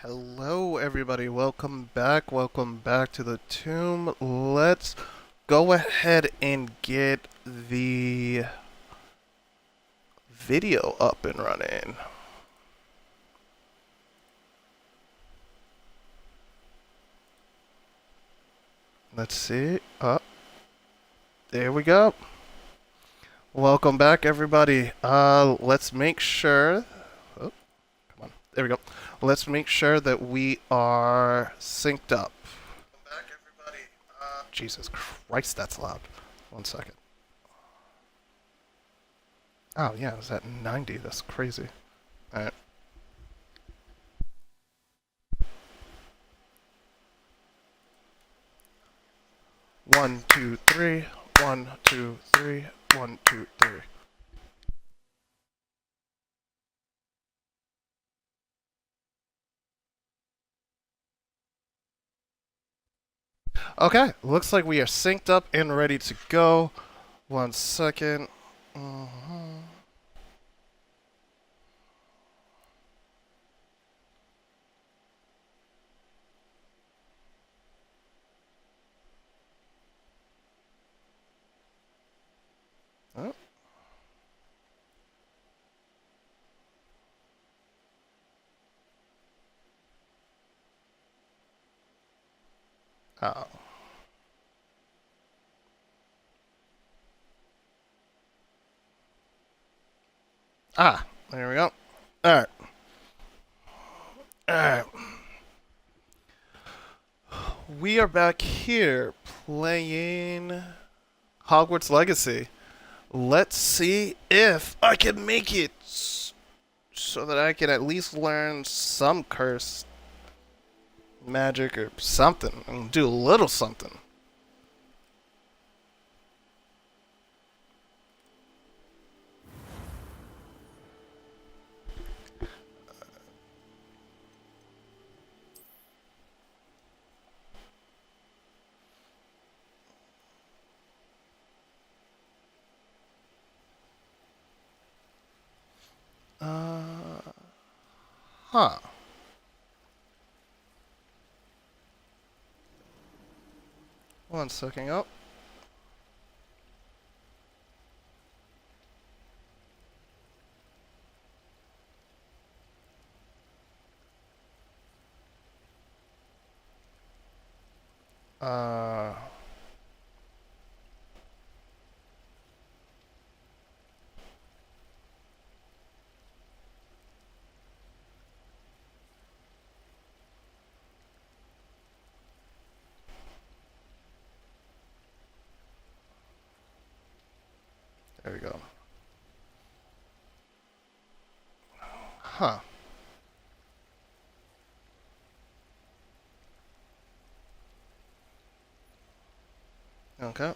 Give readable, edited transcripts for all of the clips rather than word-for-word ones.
Hello, everybody. Welcome back. Welcome back to the tomb. Let's go ahead and get the video up and running. Let's see. There we go. Welcome back, everybody. Let's make sure. Oh, come on. There we go. Let's make sure that we are synced up. Welcome back, everybody. Jesus Christ, that's loud. 1 second. Oh, yeah, it was at 90. That's crazy. Alright. One, two, three. 1, 2, 3. 1, 2, 3. Okay, looks like we are synced up and ready to go. 1 second. Oh. Oh. Ah, there we go. Alright. Alright. We are back here playing Hogwarts Legacy. Let's see if I can make it so that I can at least learn some curse magic or something and do a little something. Huh. One second. Oh. Uh. There we go. Huh. Okay.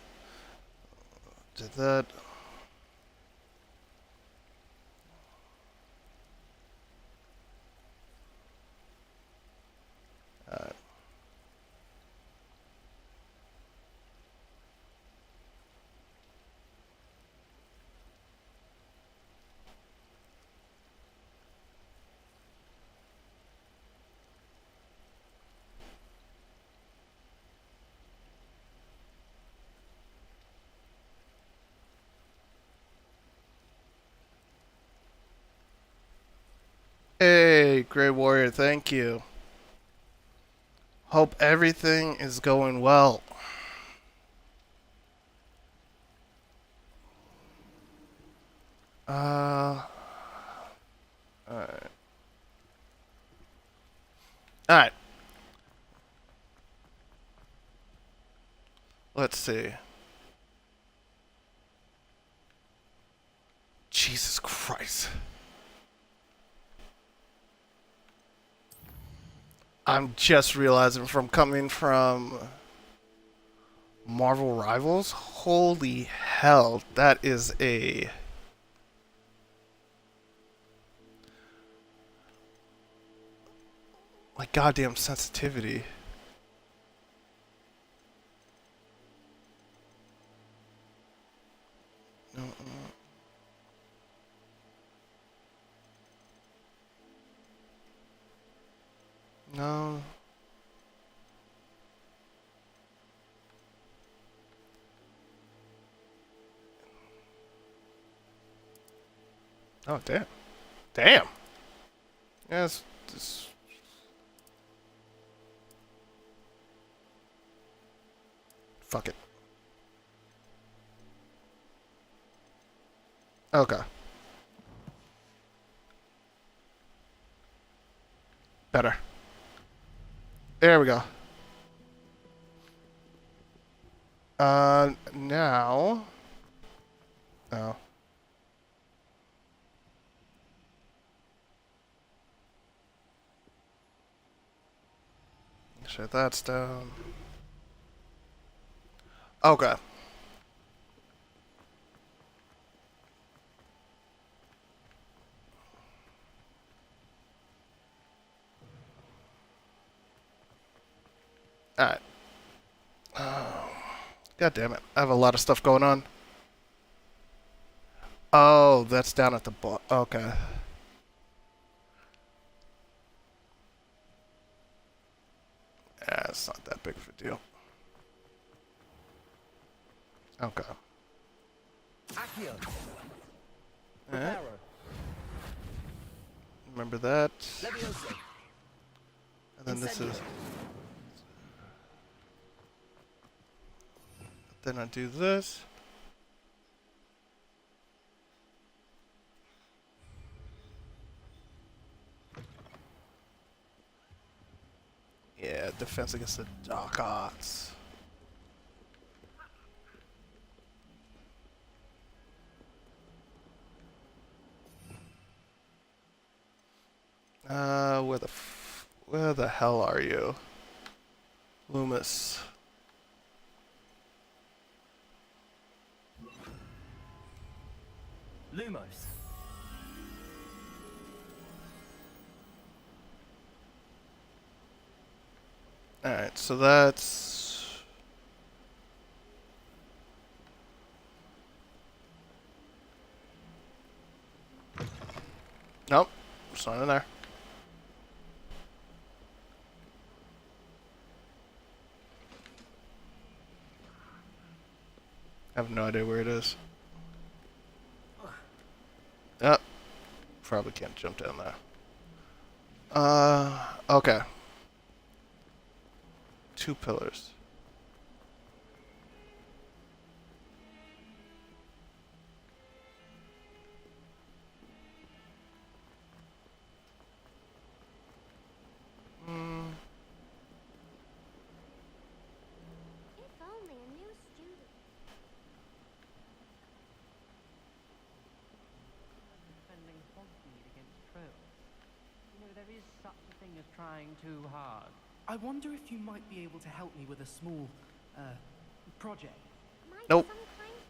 Did that. Alright. Hey, Grey Warrior, thank you. Hope everything is going well. Alright. Alright. Let's see. Jesus Christ. I'm just realizing from coming from Marvel Rivals, holy hell, that is a like goddamn sensitivity. No, no. No. Oh, damn. Damn! Yes. This... Fuck it. Okay. Better. There we go. Now... Oh. Shut that's down. Okay. Alright. Oh. God damn it. I have a lot of stuff going on. Oh, that's down at the bottom. Okay. Yeah, it's not that big of a deal. Okay. Alright. Remember that. And then this is... Then I do this. Yeah, defense against the dark arts. Where the hell are you? Loomis. Lumos. Alright, so that's... Nope, it's not in there. I have no idea where it is. Yep. Probably can't jump down there. Okay. 2 pillars. If only a new student. Defending Hogsmeade against trolls. You know, there is such a thing as trying too hard. I wonder if you might be able to help me with a small, project. Might Nope. some kind of-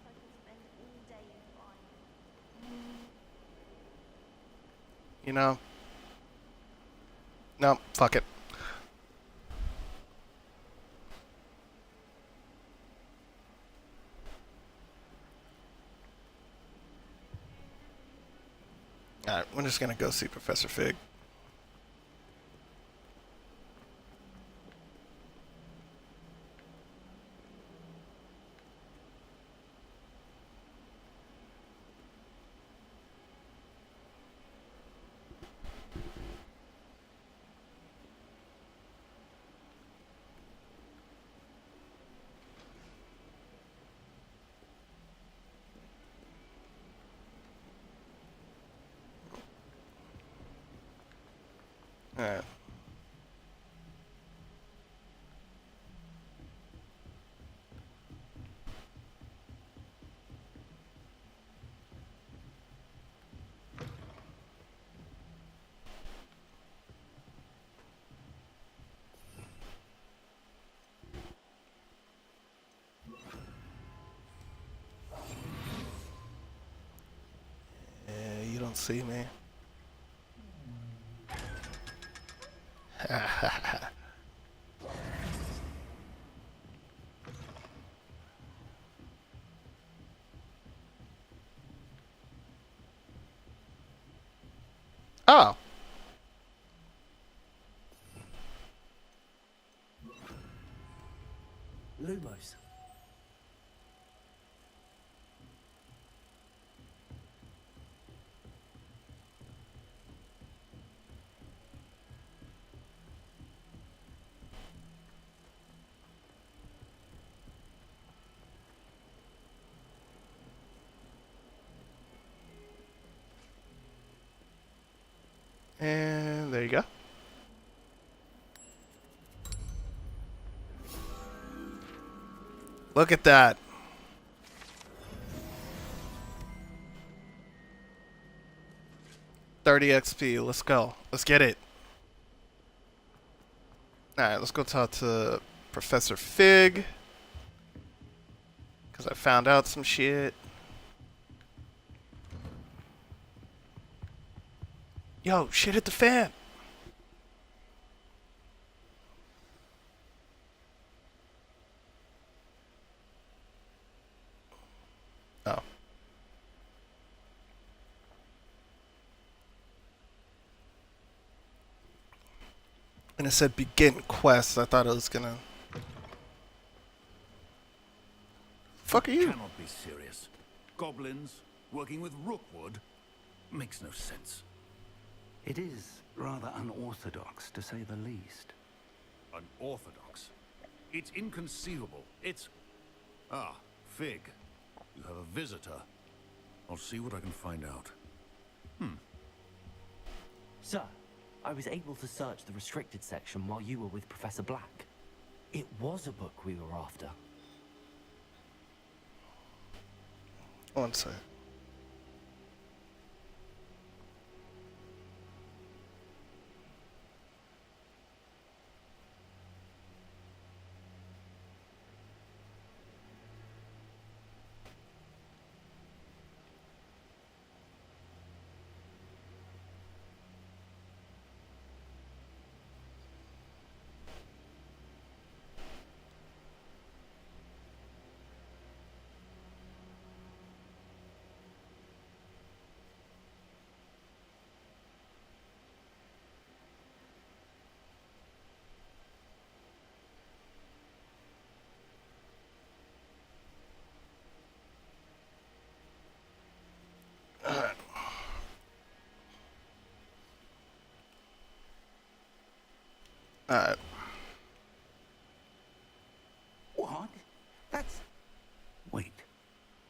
I could spend all day in flying. You know? No, fuck it. Alright, we're just gonna go see Professor Fig. Alright. Yeah, you don't see me. Oh. Lumos. And there you go. Look at that. $30 XP. Let's go. Let's get it. Alright, let's go talk to Professor Fig. Because I found out some shit. Yo, shit hit the fan. Oh. And it said begin quest. I thought it was gonna... Fuck are you? Cannot be serious. Goblins working with Rookwood makes no sense. It is rather unorthodox, to say the least. Unorthodox. It's inconceivable. It's... Ah, Fig. You have a visitor. I'll see what I can find out. Sir, I was able to search the restricted section while you were with Professor Black. It was a book we were after. One sec. Alright. What? That's... Wait.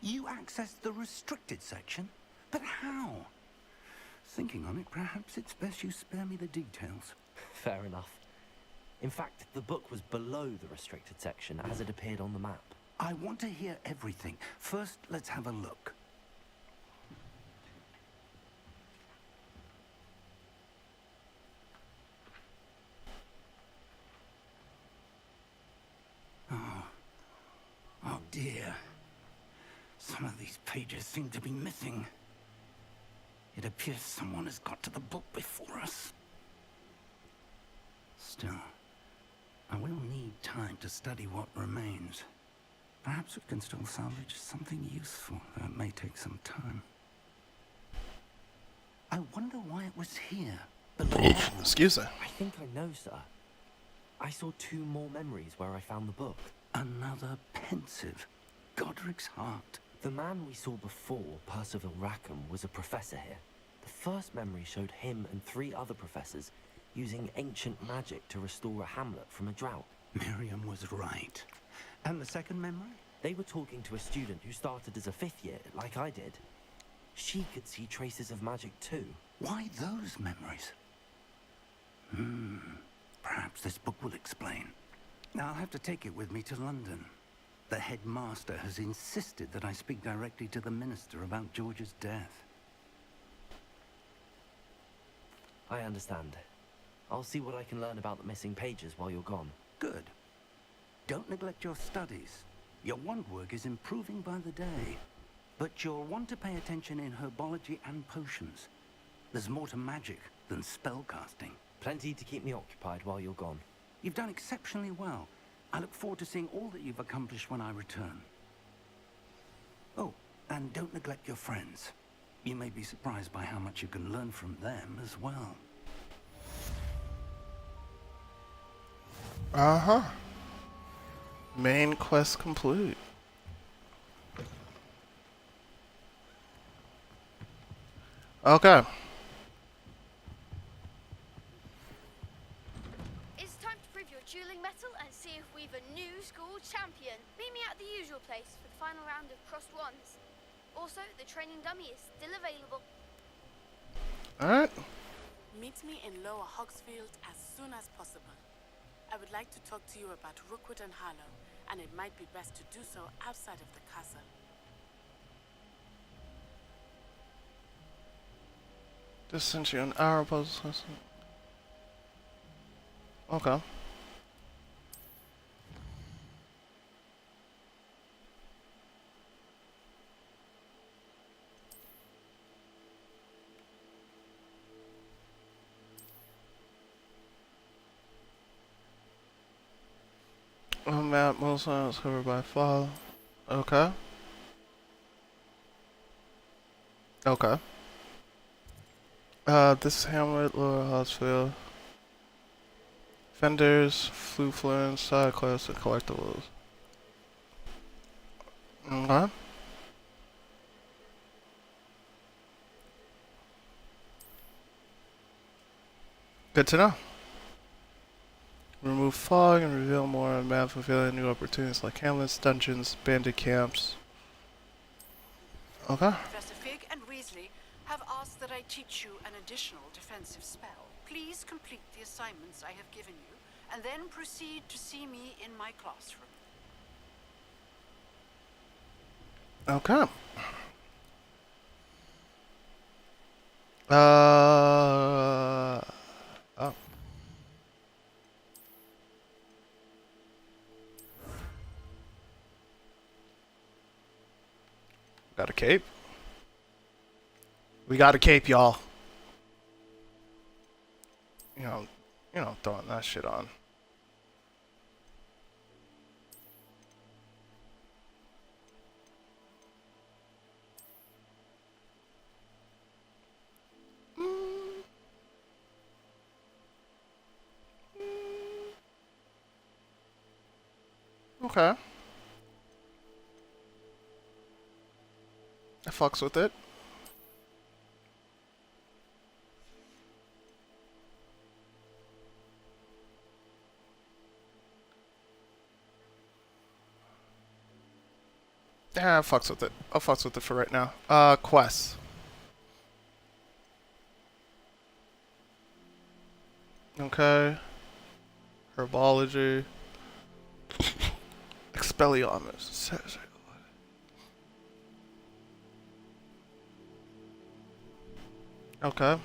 You accessed the restricted section? But how? Thinking on it, perhaps it's best you spare me the details. Fair enough. In fact, the book was below the restricted section as it appeared on the map. I want to hear everything. First, let's have a look. Oh dear. Some of these pages seem to be missing. It appears someone has got to the book before us. Still, I will need time to study what remains. Perhaps we can still salvage something useful, though it may take some time. I wonder why it was here. below. Excuse me. I think I know, sir. I saw 2 more memories where I found the book. Another pensive. Godric's heart. The man we saw before, Percival Rackham, was a professor here. The first memory showed him and 3 other professors using ancient magic to restore a hamlet from a drought. Miriam was right. And the second memory? They were talking to a student who started as a 5th year, like I did. She could see traces of magic too. Why those memories? Perhaps this book will explain. Now I'll have to take it with me to London. The headmaster has insisted that I speak directly to the minister about George's death. I understand. I'll see what I can learn about the missing pages while you're gone. Good. Don't neglect your studies. Your wand work is improving by the day. But you'll want to pay attention in herbology and potions. There's more to magic than spellcasting. Plenty to keep me occupied while you're gone. You've done exceptionally well. I look forward to seeing all that you've accomplished when I return. Oh, and don't neglect your friends. You may be surprised by how much you can learn from them as well. Uh-huh. Main quest complete. Okay. It's time to prove your dueling mettle and see if we've a new school champion. Meet me at the usual place for the final round of crossed wands. Also, the training dummy is still available. Alright. Meet me in Lower Hogsfield as soon as possible. I would like to talk to you about Rookwood and Harlow, and it might be best to do so outside of the castle. Just sent you an hour puzzle lesson. Okay. A map, most is covered by file. Okay. Okay. This is Hamlet, Lower Hogsfield. Vendors, Fluflin, side quests, and collectibles. Okay. Good to know. Remove fog and reveal more on the map, revealing new opportunities like hamlets, dungeons, bandit camps. Okay. Professor Fig and Weasley have asked that I teach you an additional defensive spell. Please complete the assignments I have given you, and then proceed to see me in my classroom. Okay. Oh. Got a cape? We got a cape, y'all. You know, throwing that shit on. Okay. I fucks with it. Yeah, I fucks with it. I'll fucks with it for right now. Quests. Okay. Herbology. Expelliarmus. Okay.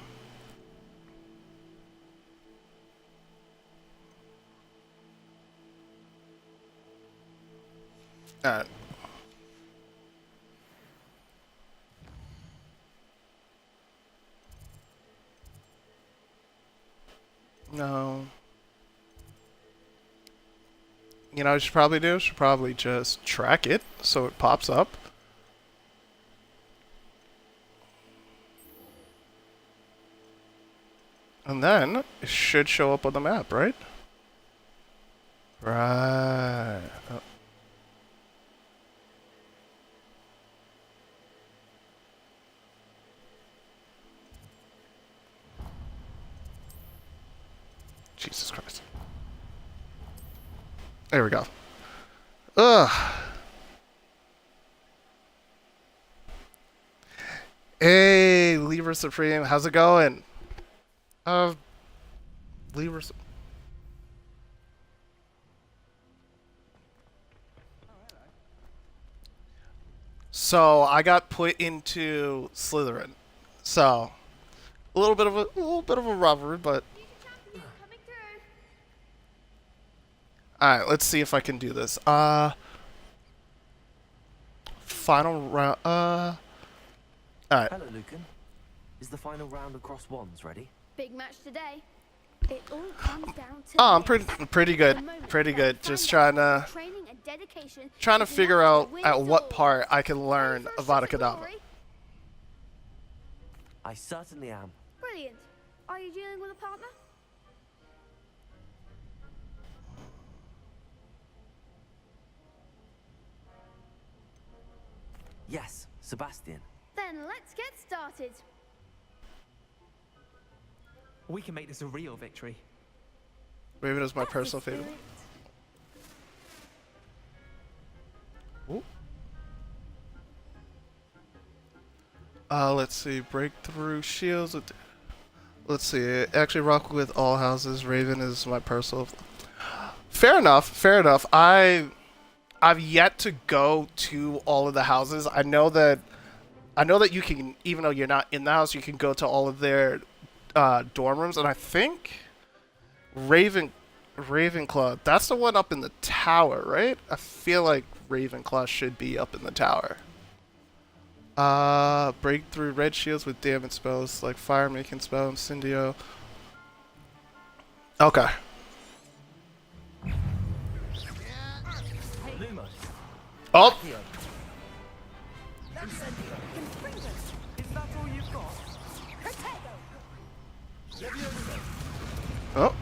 Alright. No. You know what I should probably do? Should probably just track it so it pops up. And then it should show up on the map, right? Right. Oh. Jesus Christ. There we go. Ugh. Hey, Libra Supreme, how's it going? Libra. So I got put into Slytherin. So a little bit of a rivalry, but Future champion coming through. all right. Let's see if I can do this. Final round. All right. Hello, Lucan. Is the final round across wands ready? Big match today. It all comes down to Oh, I'm this. pretty The good. moment Pretty that good. you Just find trying out to training and dedication trying to is figure enough out to win at it what all. part I can learn Ready for a Avada shot of Kedavra. glory? I certainly am. Brilliant. Are you dealing with a partner? Yes, Sebastian. Then let's get started. We can make this a real victory. Raven is my That's the personal favorite. spirit. Ooh. Let's see. Breakthrough shields. Let's see. Actually, rock with all houses. Raven is my personal. Fair enough. Fair enough. I've yet to go to all of the houses. I know that you can, even though you're not in the house, you can go to all of their dorm rooms, and I think Ravenclaw. That's the one up in the tower, right? I feel like Ravenclaw should be up in the tower. Breakthrough red shields with damage spells like fire making spell, Incendio. Okay. Lumos. Oh, Accio. Incendio. Is that all you've got? Levioso. oh,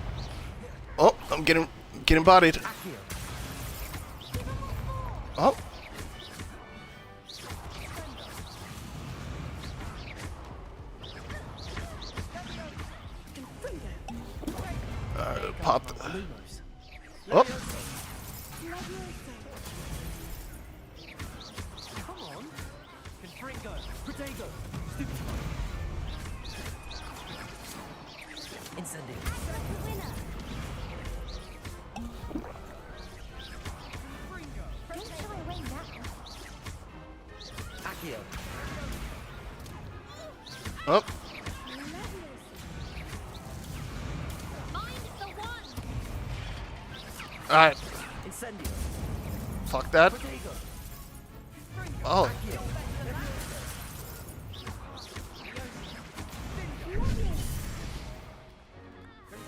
oh! I'm getting bodied. Accio. Oh, pop. Lumos. Oh, Come on. Confringo. Protego. Incendio. Accio. oh. All right. Incendio. Fuck that. Protego. Oh. Accio.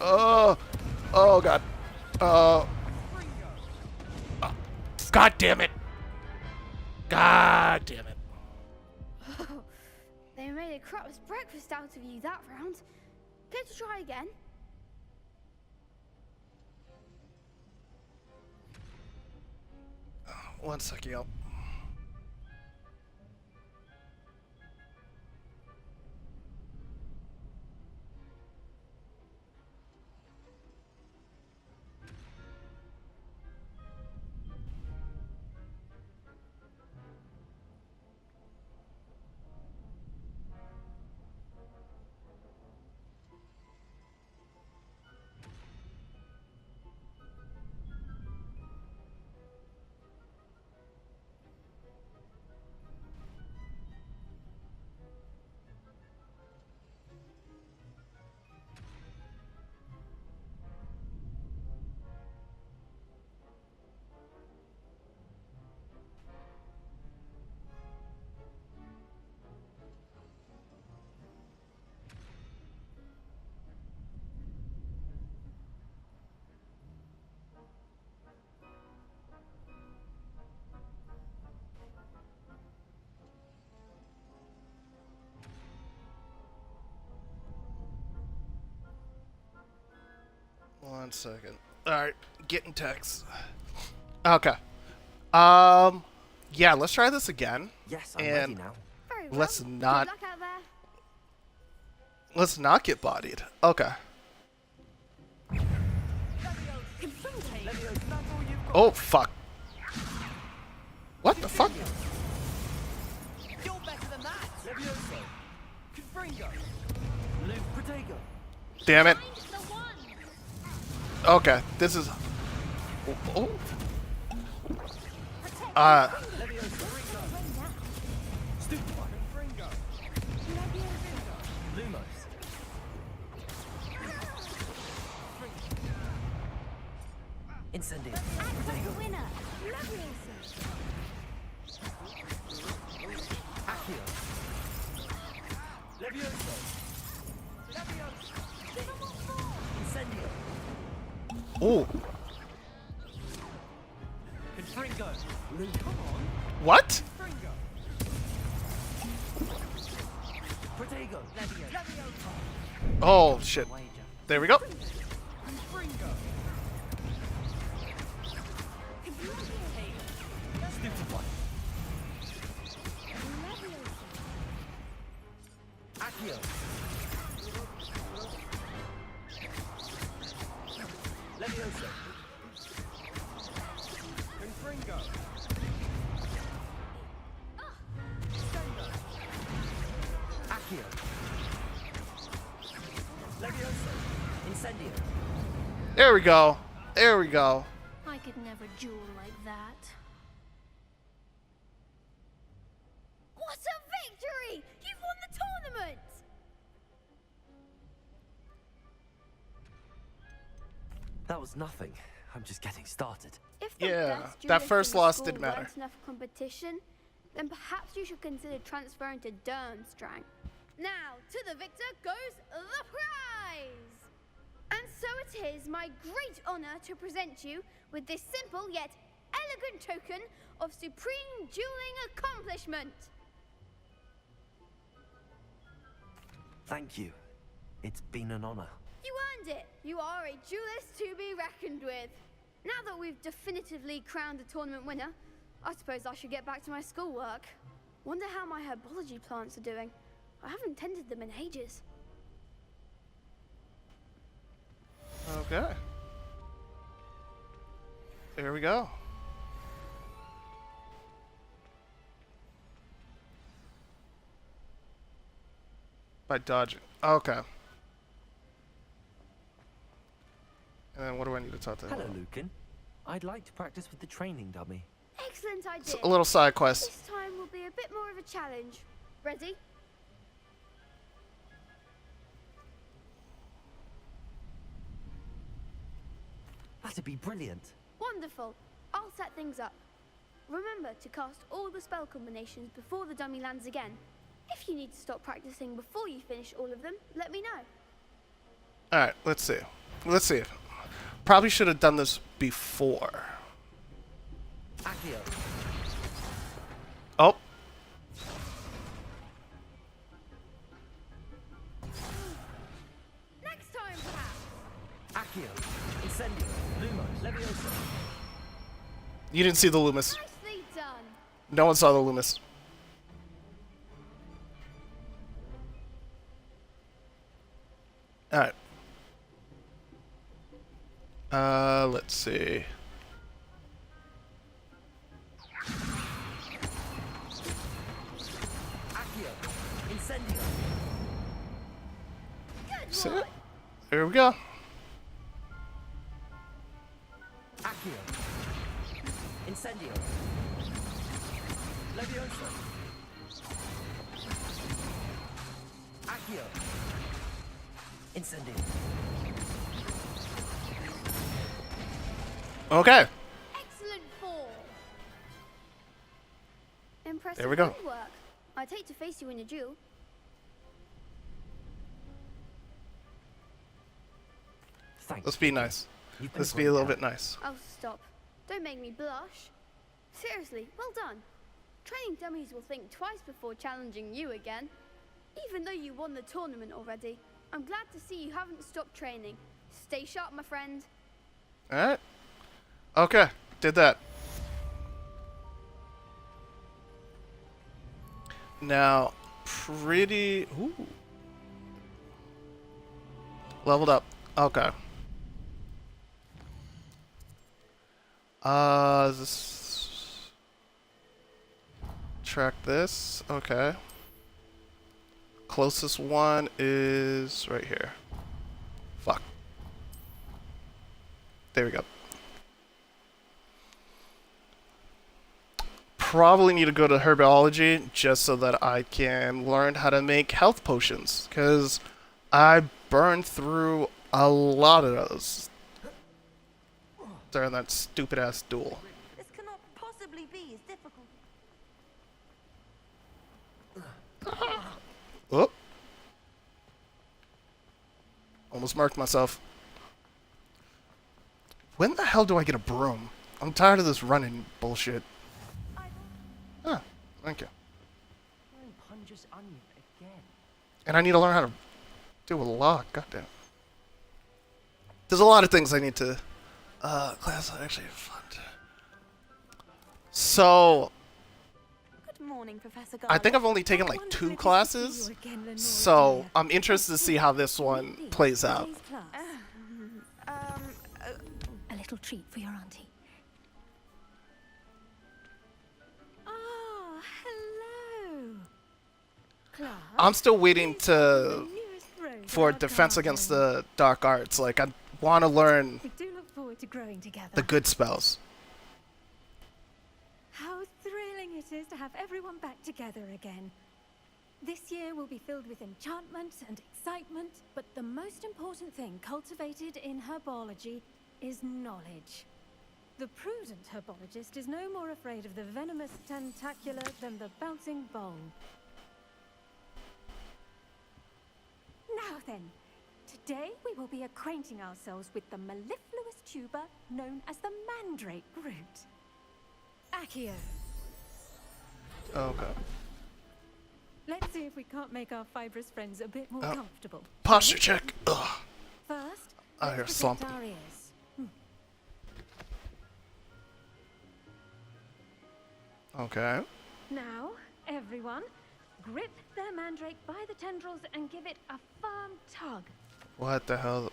Oh. Oh god. God damn it. God damn it. They made a crap's breakfast out of you that round. Care to try again? One sec, yo. One second. Alright, getting text. Okay. Yeah, let's try this again. Yes, I'm And- ready now. Very well. Let's Good not luck out there. let's not get bodied. Okay. Oh fuck. What the fuck? You're better than that. Levioso. Confringo. Luke Protego. Damn it. Okay, this is. Oh. Lumos. Incendio. Protego. Accio. Levioso. Incendio. Oh, Confringo. Come on. what? Confringo. Protego. Oh shit. Wager. There we go. Confringo. Stupid one. Accio. Levioso. Confringo. Accio. Levioso. Incendio. There we go. There we go. I could never duel like that. What a victory! You've won the tournament! That was nothing. I'm just getting started. If the Yeah, best that duelists first in the loss school didn't matter. weren't enough competition, then perhaps you should consider transferring to Durmstrang. Now, to the victor goes the prize! And so it is my great honor to present you with this simple yet elegant token of supreme dueling accomplishment. Thank you. It's been an honor. You earned it. You are a duelist to be reckoned with. Now that we've definitively crowned the tournament winner, I suppose I should get back to my schoolwork. Wonder how my herbology plants are doing. I haven't tended them in ages. Okay. There we go. By dodging. Okay. And then what do I need to talk to him Hello, about? Lucan. I'd like to practice with the training dummy. Excellent It's idea. a little side quest. This time will be a bit more of a challenge. Ready? That'd be brilliant. Wonderful. I'll set things up. Remember to cast all the spell combinations before the dummy lands again. If you need to stop practicing before you finish all of them, let me know. Alright, let's see. Let's see. Probably should have done this before. Accio. Oh. Next time, perhaps. Accio. Incendio. Lumo. Levioso. You didn't see the Loomis. Nicely done. No one saw the Loomis. Alright. Let's see. Accio. Incendio. Good See? one. There we go. Accio. Incendio. Levioso. Accio. Incendio. Okay. Excellent form. Impressive There we go. footwork. I'd hate to face you in a duel. Thanks. Let's be nice. You've been Let's a be a great little help. bit nice. Oh, stop. Don't make me blush. Seriously, well done. Training dummies will think twice before challenging you again. Even though you won the tournament already, I'm glad to see you haven't stopped training. Stay sharp, my friend. Alright. Okay. Did that. Now, pretty... Ooh. Leveled up. Okay. Is this... Track this. Okay. Closest one is right here. Fuck. There we go. Probably need to go to herbology just so that I can learn how to make health potions, because I burned through a lot of those during that stupid ass duel. This cannot possibly be as difficult. Oh. Almost marked myself. When the hell do I get a broom? I'm tired of this running bullshit. Ah, thank you. Throwing Punj's onion again. And I need to learn how to do a lock. Goddamn. There's a lot of things I need to. Class actually fun. So Good morning, Professor I think I've only taken like 2 classes. So I'm interested to see how this one plays out. A little treat for your auntie. Oh, hello. Class, I'm still waiting this is the to newest road for in our defense against garden. the dark arts. Like I want to learn We do look forward to growing together. the good spells. How thrilling it is to have everyone back together again. This year will be filled with enchantment and excitement, but the most important thing cultivated in herbology is knowledge. The prudent herbologist is no more afraid of the venomous tentacular than the bouncing bulb. Now then, today we will be acquainting ourselves with the mellifluous tuber known as the mandrake root. Accio. Okay. Let's see if we can't make our fibrous friends a bit more comfortable. Posture check. Ugh. First, I let's hear protect slumping. our ears. Okay. Now, everyone, grip their mandrake by the tendrils and give it a firm tug. What the hell?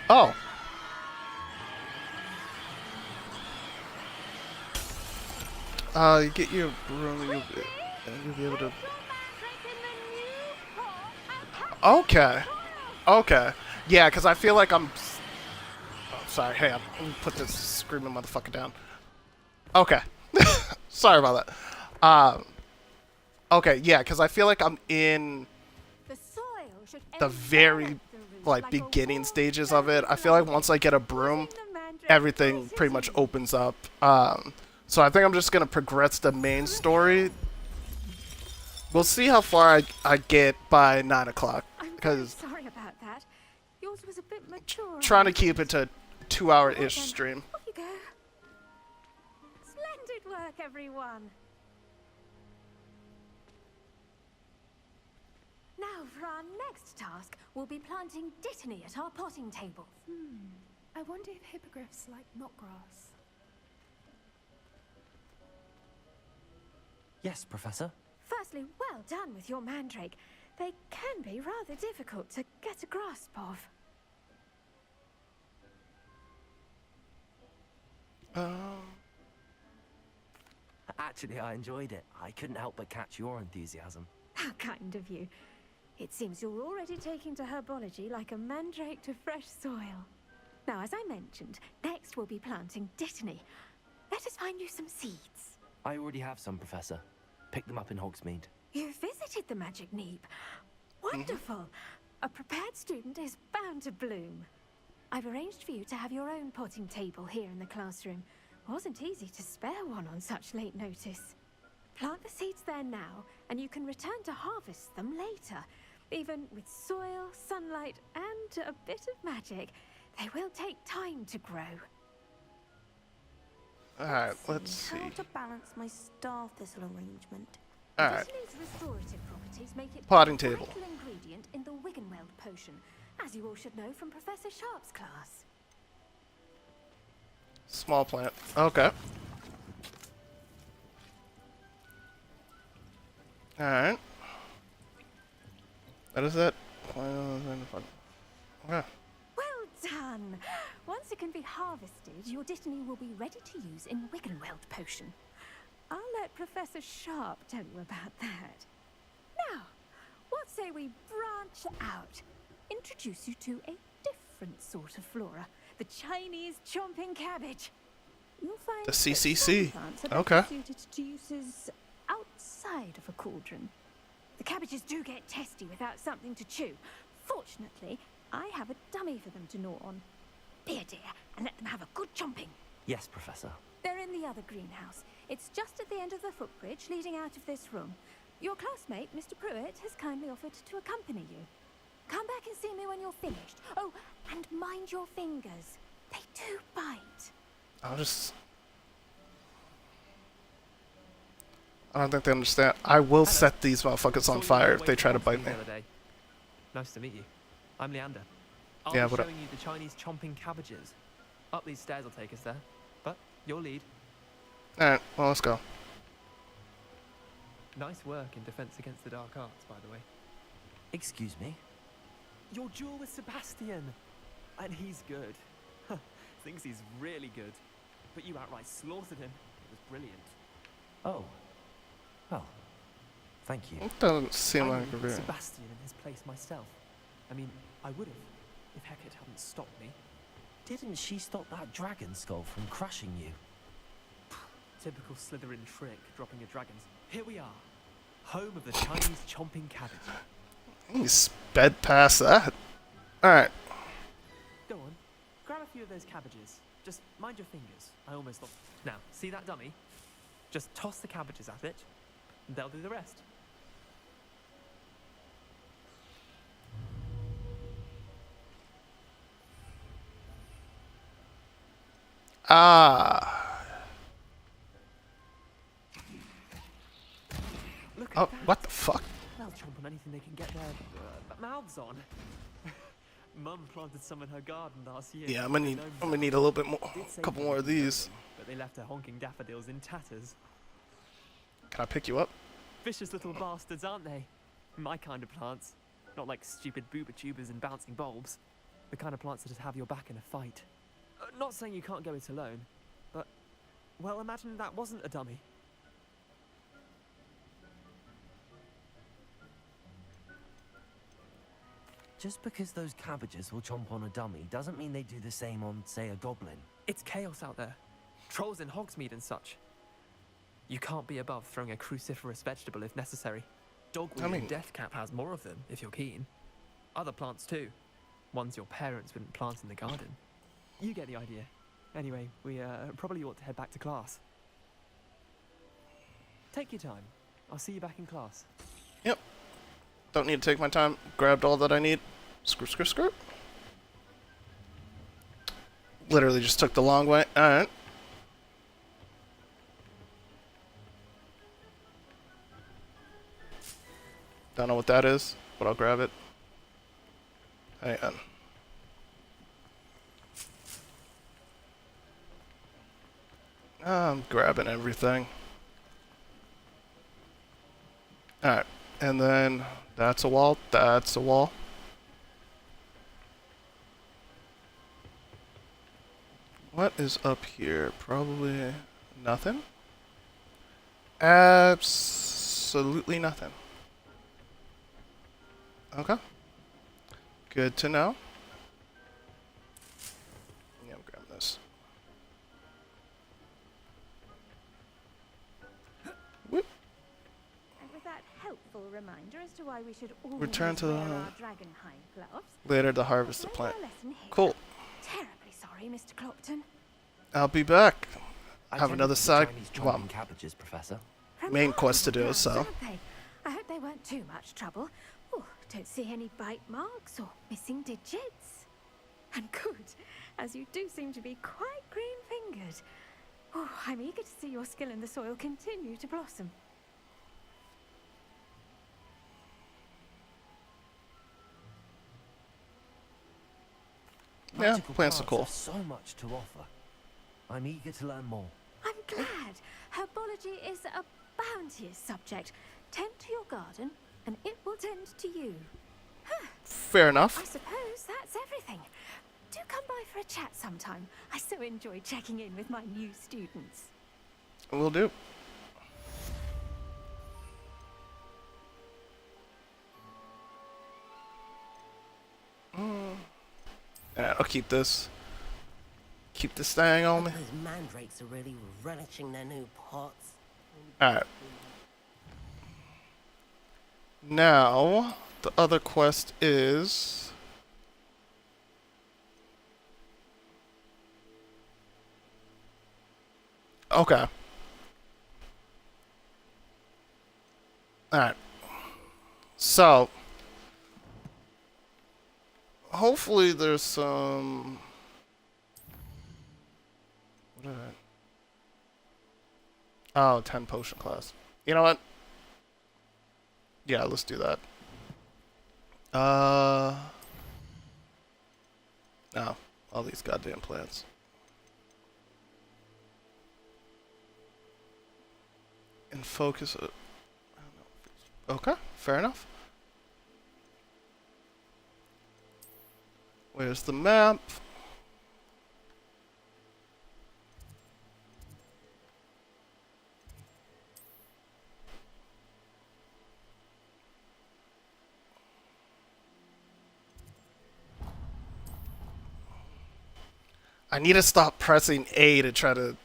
Oh. You get your broom. You'll be able to. Okay. Okay. Yeah, because I feel like I'm. Oh, sorry. Hey, let me put this screaming motherfucker down. Okay. Sorry about that. Okay, yeah, because I feel like I'm in The soil should the very envelop the root like a beginning warm stages of it. I feel like once I get a broom, causing the mandrake everything to pretty much sizzle. opens up. So I think I'm just gonna progress the main story. We'll see how far I get by 9 o'clock, I'm very because sorry about that. Yours was a bit mature. trying to keep it to 2-hour-ish Right then, stream. Off you go. Splendid work, everyone. Now, for our next task, we'll be planting dittany at our potting table. I wonder if hippogriffs like knotgrass. Yes, Professor. Firstly, well done with your mandrake. They can be rather difficult to get a grasp of. Actually, I enjoyed it. I couldn't help but catch your enthusiasm. How kind of you. It seems you're already taking to herbology like a mandrake to fresh soil. Now, as I mentioned, next we'll be planting dittany. Let us find you some seeds. I already have some, Professor. Picked them up in Hogsmeade. You visited the Magic Neep. Wonderful. A prepared student is bound to bloom. I've arranged for you to have your own potting table here in the classroom. Wasn't easy to spare one on such late notice. Plant the seeds there now, and you can return to harvest them later. Even with soil, sunlight, and a bit of magic, they will take time to grow. Alright, let's see. How to balance my star thistle arrangement. Alright. Dittany's restorative properties make it Potting a table. vital ingredient in the Wiggenweld potion, as you all should know from Professor Sharp's class. Small plant. Okay. Alright. That is it. Okay. Well done! Once it can be harvested, your dittany will be ready to use in Wiggenweld potion. I'll let Professor Sharp tell you about that. Now, what say we branch out? Introduce you to a different sort of flora, the Chinese chomping cabbage. You'll find The that CCC. some plants are Okay. better suited to uses outside of a cauldron. The cabbages do get testy without something to chew. Fortunately, I have a dummy for them to gnaw on. Be a dear and let them have a good chomping. Yes, Professor. They're in the other greenhouse. It's just at the end of the footbridge leading out of this room. Your classmate, Mr. Pruitt, has kindly offered to accompany you. Come back and see me when you're finished. Oh, and mind your fingers. They do bite. I'll just... I don't think they understand. I will set these motherfuckers on fire if they try to bite me. Nice to meet you. I'm Leander. Yeah, I'll be what up? showing you the Chinese chomping cabbages. Up these stairs will take us there. But your lead. Alright, well, let's go. Nice work in defense against the dark arts, by the way. Excuse me? Your duel with Sebastian! And he's good. Thinks he's really good. But you outright slaughtered him. It was brilliant. Oh. Well, thank you. It doesn't seem I like would a put very... Sebastian in his place myself. I mean, I would have, if Hecate hadn't stopped me. Didn't she stop that dragon skull from crushing you? Typical Slytherin trick, dropping your dragons. Here we are, home of the Chinese chomping cabbage. He sped past that. Alright. Go on, grab a few of those cabbages. Just mind your fingers. I almost thought. Now, see that dummy? Just toss the cabbages at it, and they'll do the rest. Ah. Look at Oh, that. what the fuck? They'll chomp on anything they can get their mouths on. Mum planted some in her garden last year. Yeah, I'm gonna need a little bit more, a couple more of these. But they left her honking daffodils in tatters. Can I pick you up? Vicious little bastards, aren't they? My kind of plants. Not like stupid booba tubers and bouncing bulbs. The kind of plants that'd have your back in a fight. Not saying you can't go it alone, but, well, imagine that wasn't a dummy. Just because those cabbages will chomp on a dummy doesn't mean they do the same on, say, a goblin. It's chaos out there. Trolls in Hogsmeade and such. You can't be above throwing a cruciferous vegetable if necessary. Dogweed and deathcap has more of them, if you're keen. Other plants too. Ones your parents wouldn't plant in the garden. You get the idea. Anyway, we probably ought to head back to class. Take your time. I'll see you back in class. Yep. Don't need to take my time. Grabbed all that I need. Screw, screw, screw. Literally just took the long way. Alright. Don't know what that is, but I'll grab it. Hang on. I'm grabbing everything. Alright, and then that's a wall, that's a wall. What is up here? Probably nothing. Absolutely nothing. Okay. Good to know. Yeah, I'm grabbing this. Whoop. And with that helpful reminder as to why we should always Return to wear the- our dragonhide gloves. Later to harvest the Learn plant. our lesson here. Cool. Terribly sorry, Mr. Clopton. I'll be back. I Have tended another to the side. Chinese Well, chomping cabbages, Professor. main quest to do, Remarkable so. gloves, aren't they? I hope they weren't too much trouble. Oh, don't see any bite marks or missing digits. And good, as you do seem to be quite green-fingered. Oh, I'm eager to see your skill in the soil continue to blossom. Yeah, Magical plants are cool. have so much to offer. I'm eager to learn more. I'm glad. Herbology is a bounteous subject. Tend to your garden, and it will tend to you. Fair enough. I suppose that's everything. Do come by for a chat sometime. I so enjoy checking in with my new students. Will do. Alright, I'll keep this. Keep this thing on me. Those mandrakes are really relishing their new pots. Alright. Now, the other quest is... Okay. Alright. So... hopefully there's some... What did I... Oh, 10 potion class. You know what? Yeah, let's do that. No, all these goddamn plants. And focus it. Okay, fair enough. Where's the map? I need to stop pressing A to try to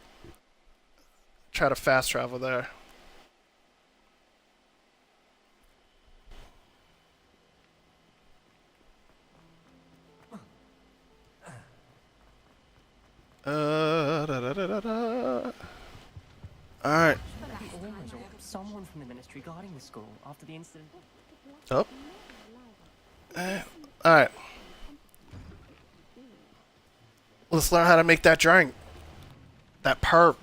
fast travel there. Alright. Someone from the ministry guarding the school after the incident. Oh. Alright. Let's learn how to make that drink. That perp.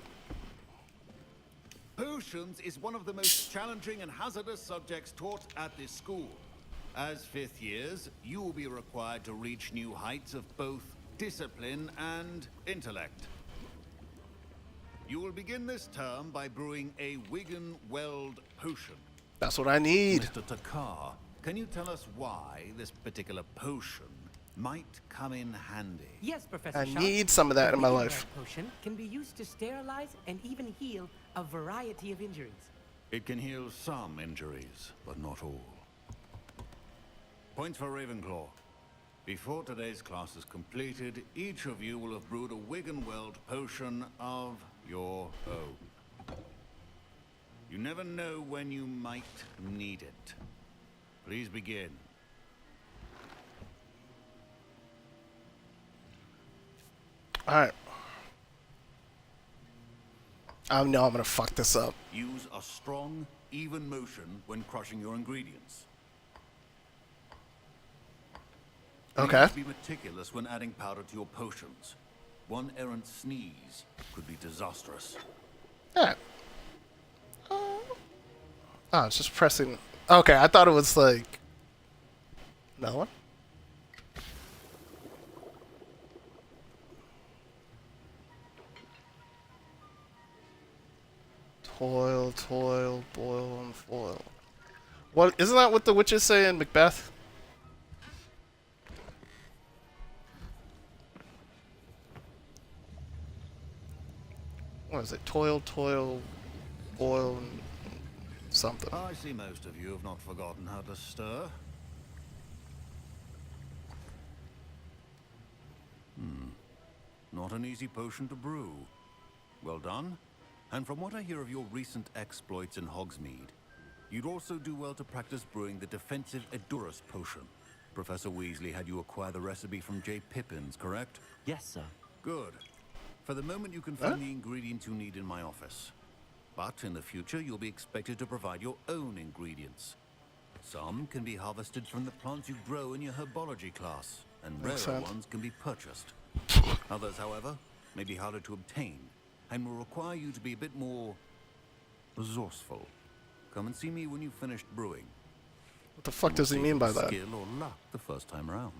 Potions is one of the most challenging and hazardous subjects taught at this school. As fifth years, you will be required to reach new heights of both discipline and intellect. You will begin this term by brewing a Wigan Weld potion. That's what I need. Mr. Takar, can you tell us why this particular potion might come in handy? Yes, Professor I Sharp. need some of that in my The life. Wigan potion can be used to sterilize and even heal a variety of injuries. It can heal some injuries, but not all. Points for Ravenclaw. Before today's class is completed, each of you will have brewed a Wigan Weld potion of your own. You never know when you might need it. Please begin. Alright. I know I'm gonna fuck this up. Use a strong, even motion when crushing your ingredients. Okay. Please be meticulous when adding powder to your potions. One errant sneeze could be disastrous. Alright. Oh, it's just pressing. Okay, I thought it was like. Another one? Toil, toil, boil, and foil. What? Isn't that what the witches say in Macbeth? What is it? Toil, toil, boil, and something. I see most of you have not forgotten how to stir. Not an easy potion to brew. Well done. And from what I hear of your recent exploits in Hogsmeade, you'd also do well to practice brewing the defensive Edurus potion. Professor Weasley had you acquire the recipe from J. Pippins, correct? Yes, sir. Good. For the moment, you can find the ingredients you need in my office. But in the future, you'll be expected to provide your own ingredients. Some can be harvested from the plants you grow in your herbology class, and rarer ones can be purchased. Others, however, may be harder to obtain, and will require you to be a bit more resourceful. Come and see me when you've finished brewing. What the fuck does he mean by that? Skill or luck the first time around.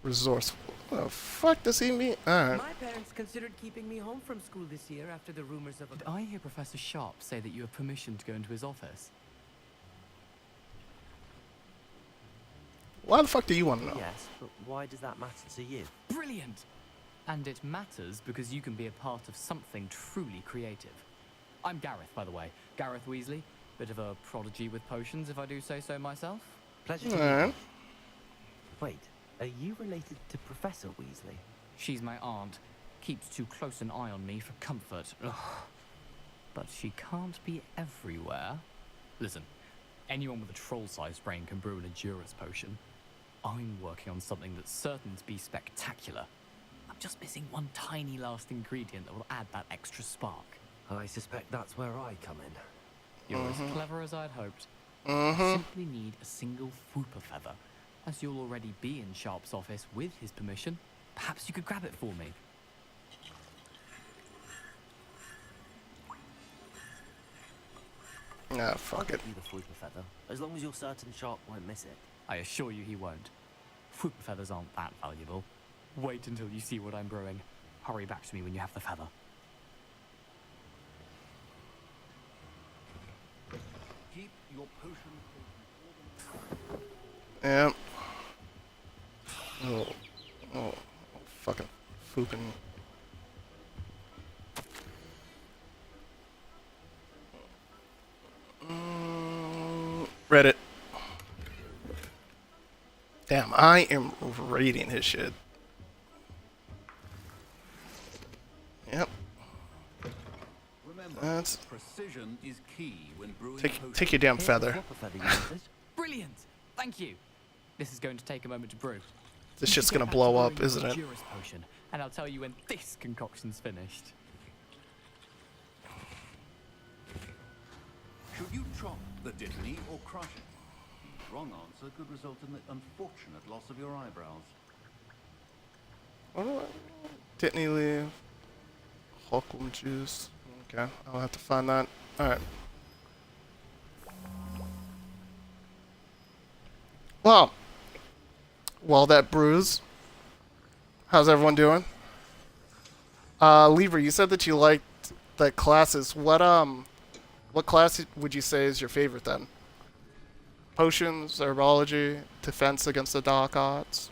Resourceful. What the fuck does he mean? Alright. My parents considered keeping me home from school this year after the rumors of a... Did I hear Professor Sharp say that you have permission to go into his office? Why the fuck do you want to know? Yes, but why does that matter to you? Brilliant! And it matters because you can be a part of something truly creative. I'm Gareth, by the way. Gareth Weasley. Bit of a prodigy with potions, if I do say so myself. Pleasure to meet you. Wait, are you related to Professor Weasley? She's my aunt. Keeps too close an eye on me for comfort. Ugh. But she can't be everywhere. Listen, anyone with a troll-sized brain can brew an Edurus potion. I'm working on something that's certain to be spectacular. I'm just missing one tiny last ingredient that will add that extra spark. I suspect that's where I come in. You're as clever as I'd hoped. I simply need a single Whooper feather. As you'll already be in Sharp's office with his permission, perhaps you could grab it for me. Ah, I'll fuck get it. you the Fruit Feather, as long as you're certain Sharp won't miss it. I assure you he won't. Fruit feathers aren't that valuable. Wait until you see what I'm brewing. Hurry back to me when you have the feather. Keep your potion. Yeah. Oh, fucking fooping. Reddit. Damn, I am rating his shit. Yep. Remember, That's precision is key when brewing take your damn Here's feather. the flopper feather you wanted. Brilliant! Thank you. This is going to take a moment to brew. This You shit's should get gonna back to blow brewing up, your isn't it? Juris potion, and I'll tell you when this concoction's finished. Should you chop the dittany or crush it? The wrong answer could result in the unfortunate loss of your eyebrows. Dittany leaf. Holcomb juice. Okay, I'll have to find that. Alright. Well, while that brews, how's everyone doing? Lever, you said that you liked the classes. What class would you say is your favorite then? Potions, herbology, defense against the dark arts.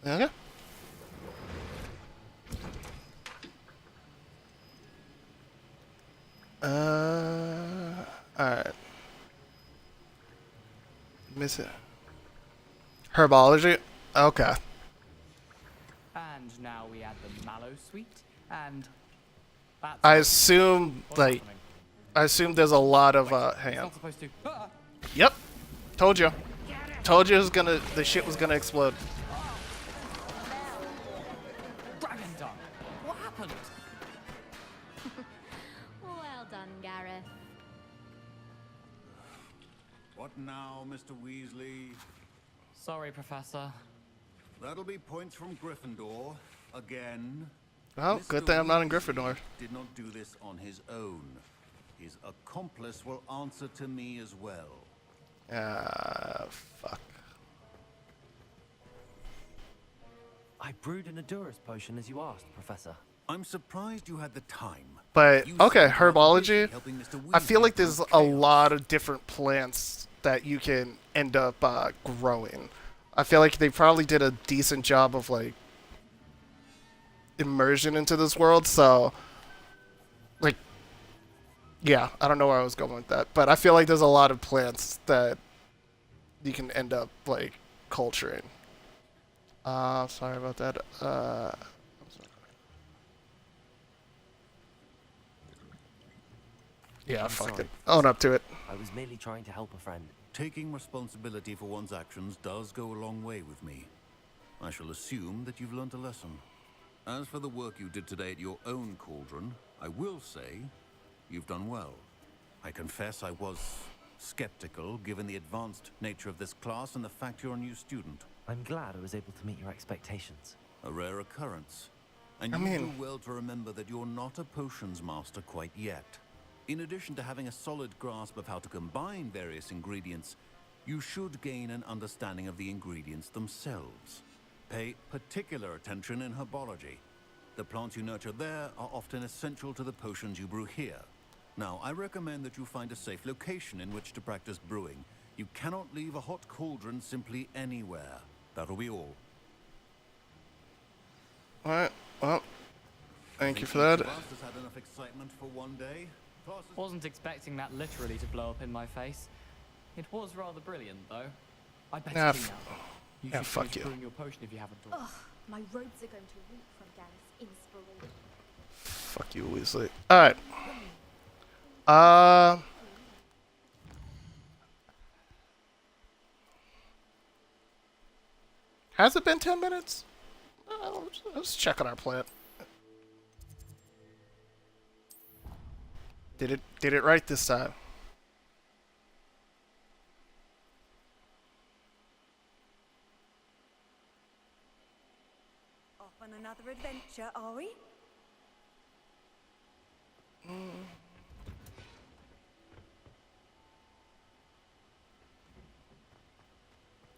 Okay. Alright. Miss it. Herbology? Okay. And now we add the mallow sweet, and that's I assume, what's like, happening? I assume there's a lot of, It's hang on. not supposed to. Ah! Yep. Told you. Told you it was the shit was gonna explode. Dragon tongue! What happened? Well done, Gareth. What now, Mr. Weasley? Sorry, Professor. That'll be points from Gryffindor. Again. Well, good thing I'm not in Gryffindor. Did not do this on his own. His accomplice will answer to me as well. Fuck. I brewed an Adurus potion as you asked, Professor. I'm surprised you had the time. But, You okay, seem rather busy herbology. helping Mr. I feel Weasley like through there's a chaos. lot of different plants that you can end up growing. I feel like they probably did a decent job of, like, immersion into this world, so, like, yeah, I don't know where I was going with that, but I feel like there's a lot of plants that you can end up, like, culturing. Sorry about that. I'm sorry. Yeah, I'm fuck sorry. it. Own up to it. I was merely trying to help a friend. Taking responsibility for one's actions does go a long way with me. I shall assume that you've learnt a lesson. As for the work you did today at your own cauldron, I will say you've done well. I confess I was skeptical given the advanced nature of this class and the fact you're a new student. I'm glad I was able to meet your expectations. A rare occurrence. And I you mean- do well to remember that you're not a potions master quite yet. In addition to having a solid grasp of how to combine various ingredients, you should gain an understanding of the ingredients themselves. Pay particular attention in herbology. The plants you nurture there are often essential to the potions you brew here. Now, I recommend that you find a safe location in which to practice brewing. You cannot leave a hot cauldron simply anywhere. That'll be all. Alright, well, thank you Think for that. each of us has had enough excitement for one day. Class is- Wasn't expecting that literally to blow up in my face. It was rather brilliant, though. I bet Nah, you now. You yeah, should fuck finish you. brewing your potion if you haven't already. Ugh, my robes are going to reek from Gareth's inspiration. Fuck you, Weasley. Alright. Has it been 10 minutes? Let's check on our plant. Did it right this time. Off on another adventure, are we?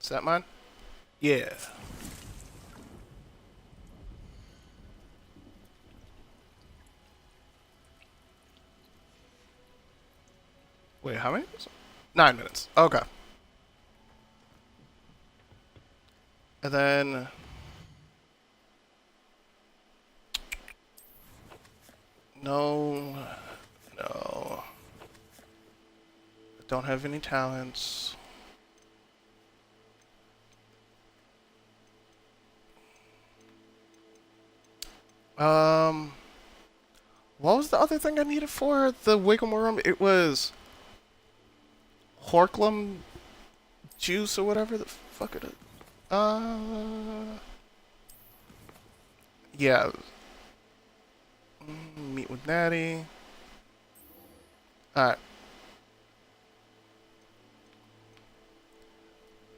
Is that mine? Yeah. Wait, how many minutes? 9 minutes. Okay. And then... No. No. I don't have any talents. What was the other thing I needed for the wiggle room? It was Horklum juice or whatever the fuck it is. Yeah. Meet with Natty. Alright.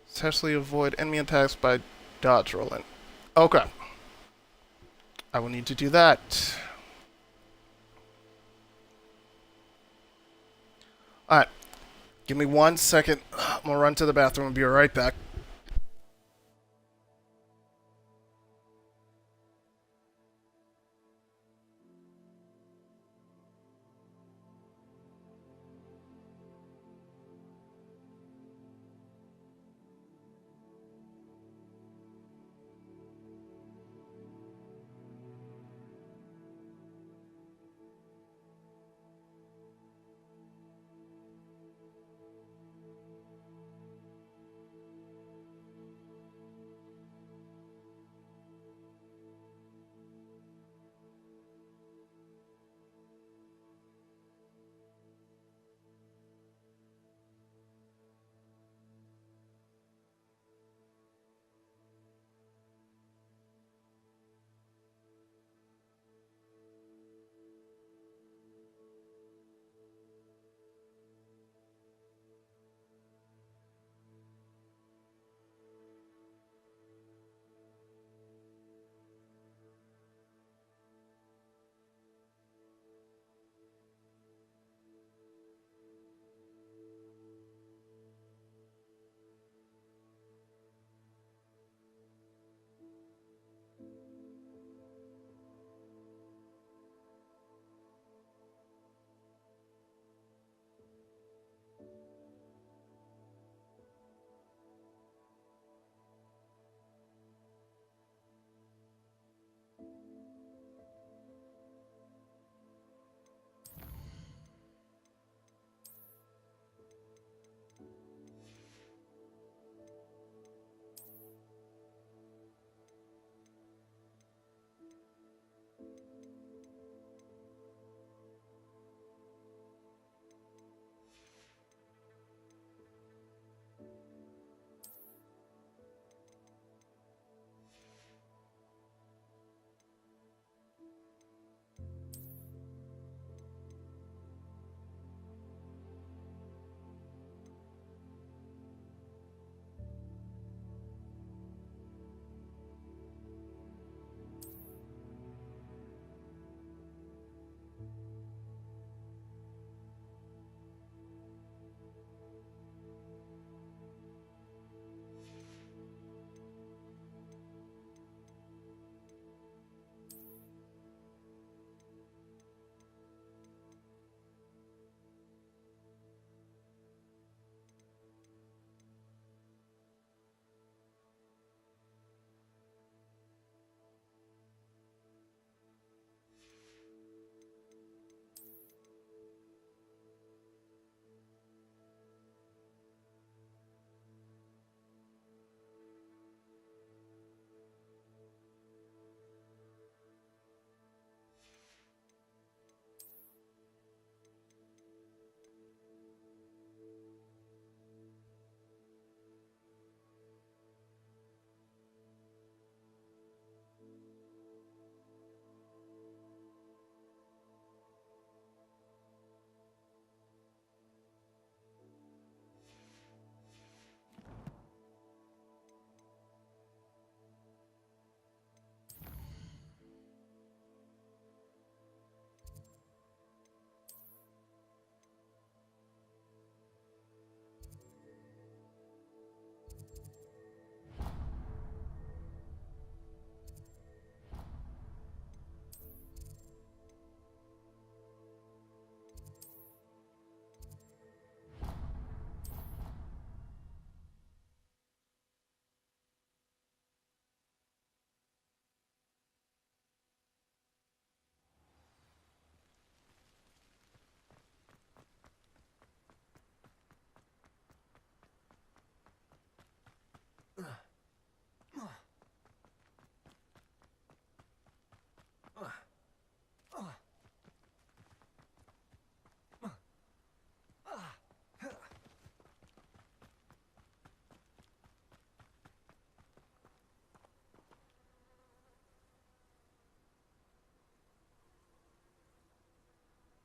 Successfully avoid enemy attacks by dodge rolling. Okay. I will need to do that. Alright. Give me 1 second. I'm gonna run to the bathroom and be right back.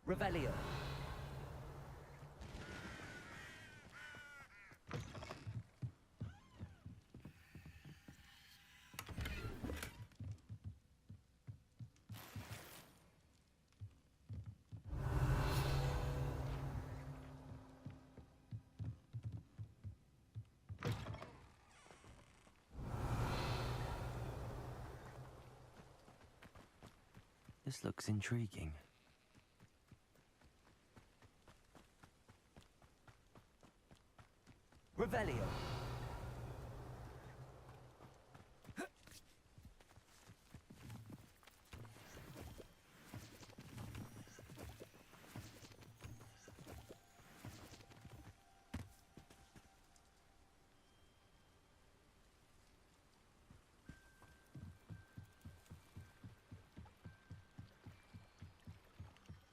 Revelio. This looks intriguing. Revelio.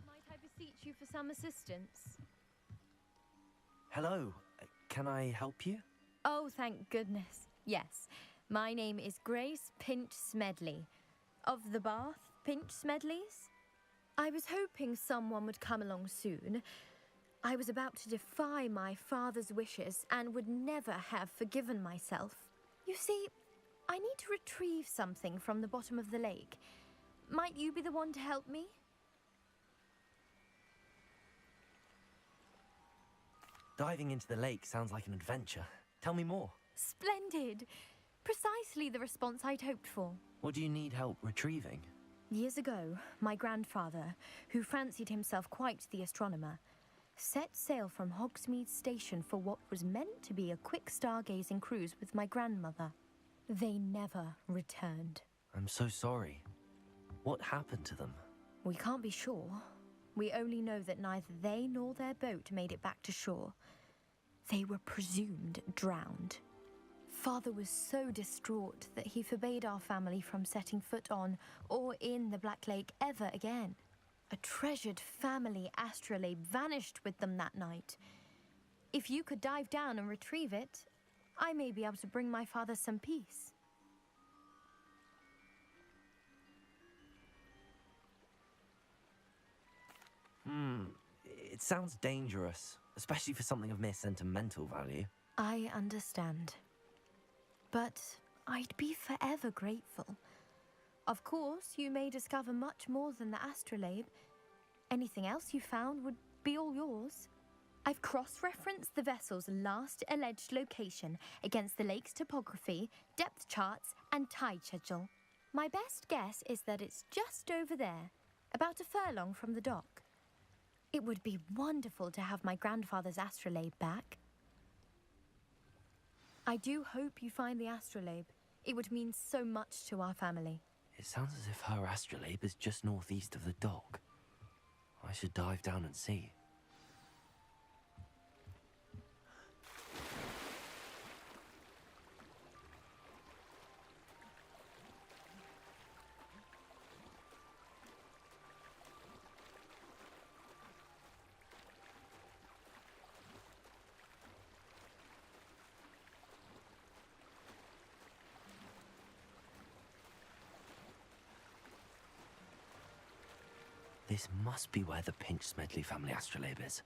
Might I beseech you for some assistance? Hello. Can I help you? Oh, thank goodness. Yes. My name is Grace Pinch Smedley. Of the Bath Pinch Smedleys? I was hoping someone would come along soon. I was about to defy my father's wishes and would never have forgiven myself. You see, I need to retrieve something from the bottom of the lake. Might you be the one to help me? Diving into the lake sounds like an adventure. Tell me more. Splendid! Precisely the response I'd hoped for. What do you need help retrieving? Years ago, my grandfather, who fancied himself quite the astronomer, set sail from Hogsmeade Station for what was meant to be a quick stargazing cruise with my grandmother. They never returned. I'm so sorry. What happened to them? We can't be sure. We only know that neither they nor their boat made it back to shore. They were presumed drowned. Father was so distraught that he forbade our family from setting foot on or in the Black Lake ever again. A treasured family astrolabe vanished with them that night. If you could dive down and retrieve it, I may be able to bring my father some peace. It sounds dangerous, especially for something of mere sentimental value. I understand. But I'd be forever grateful. Of course, you may discover much more than the astrolabe. Anything else you found would be all yours. I've cross-referenced the vessel's last alleged location against the lake's topography, depth charts, and tide schedule. My best guess is that it's just over there, about a furlong from the dock. It would be wonderful to have my grandfather's astrolabe back. I do hope you find the astrolabe. It would mean so much to our family. It sounds as if her astrolabe is just northeast of the dock. I should dive down and see. This must be where the Pinch Smedley family astrolabe is.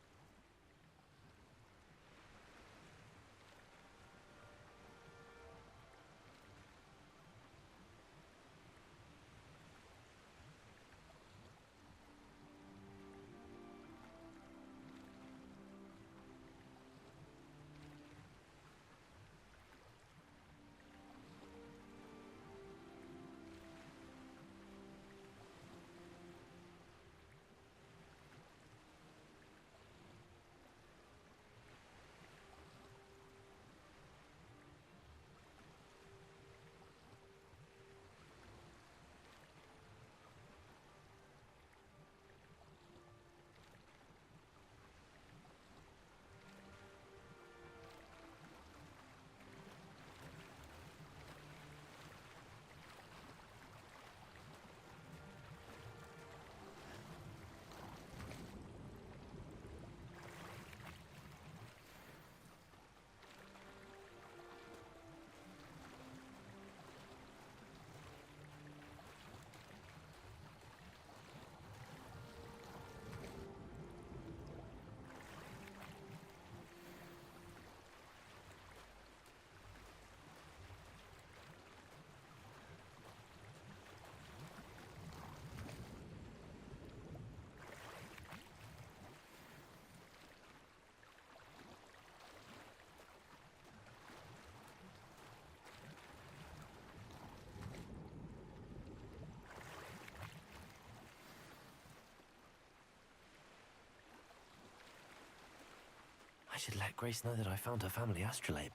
I should let Grace know that I found her family astrolabe.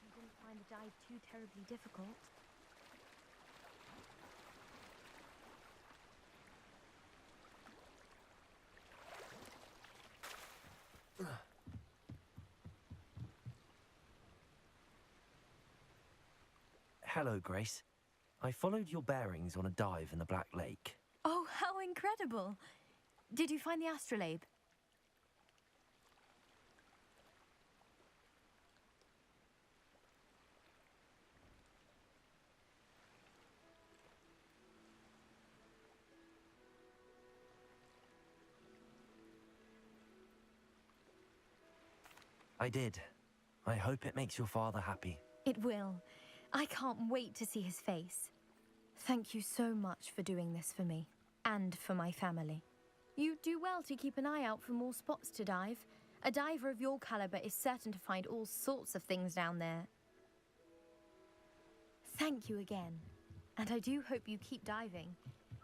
You didn't find the dive too terribly difficult. Hello, Grace. I followed your bearings on a dive in the Black Lake. Oh, how incredible! Did you find the astrolabe? I did. I hope it makes your father happy. It will. I can't wait to see his face. Thank you so much for doing this for me, and for my family. You do well to keep an eye out for more spots to dive. A diver of your caliber is certain to find all sorts of things down there. Thank you again, and I do hope you keep diving.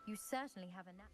You certainly have a knack.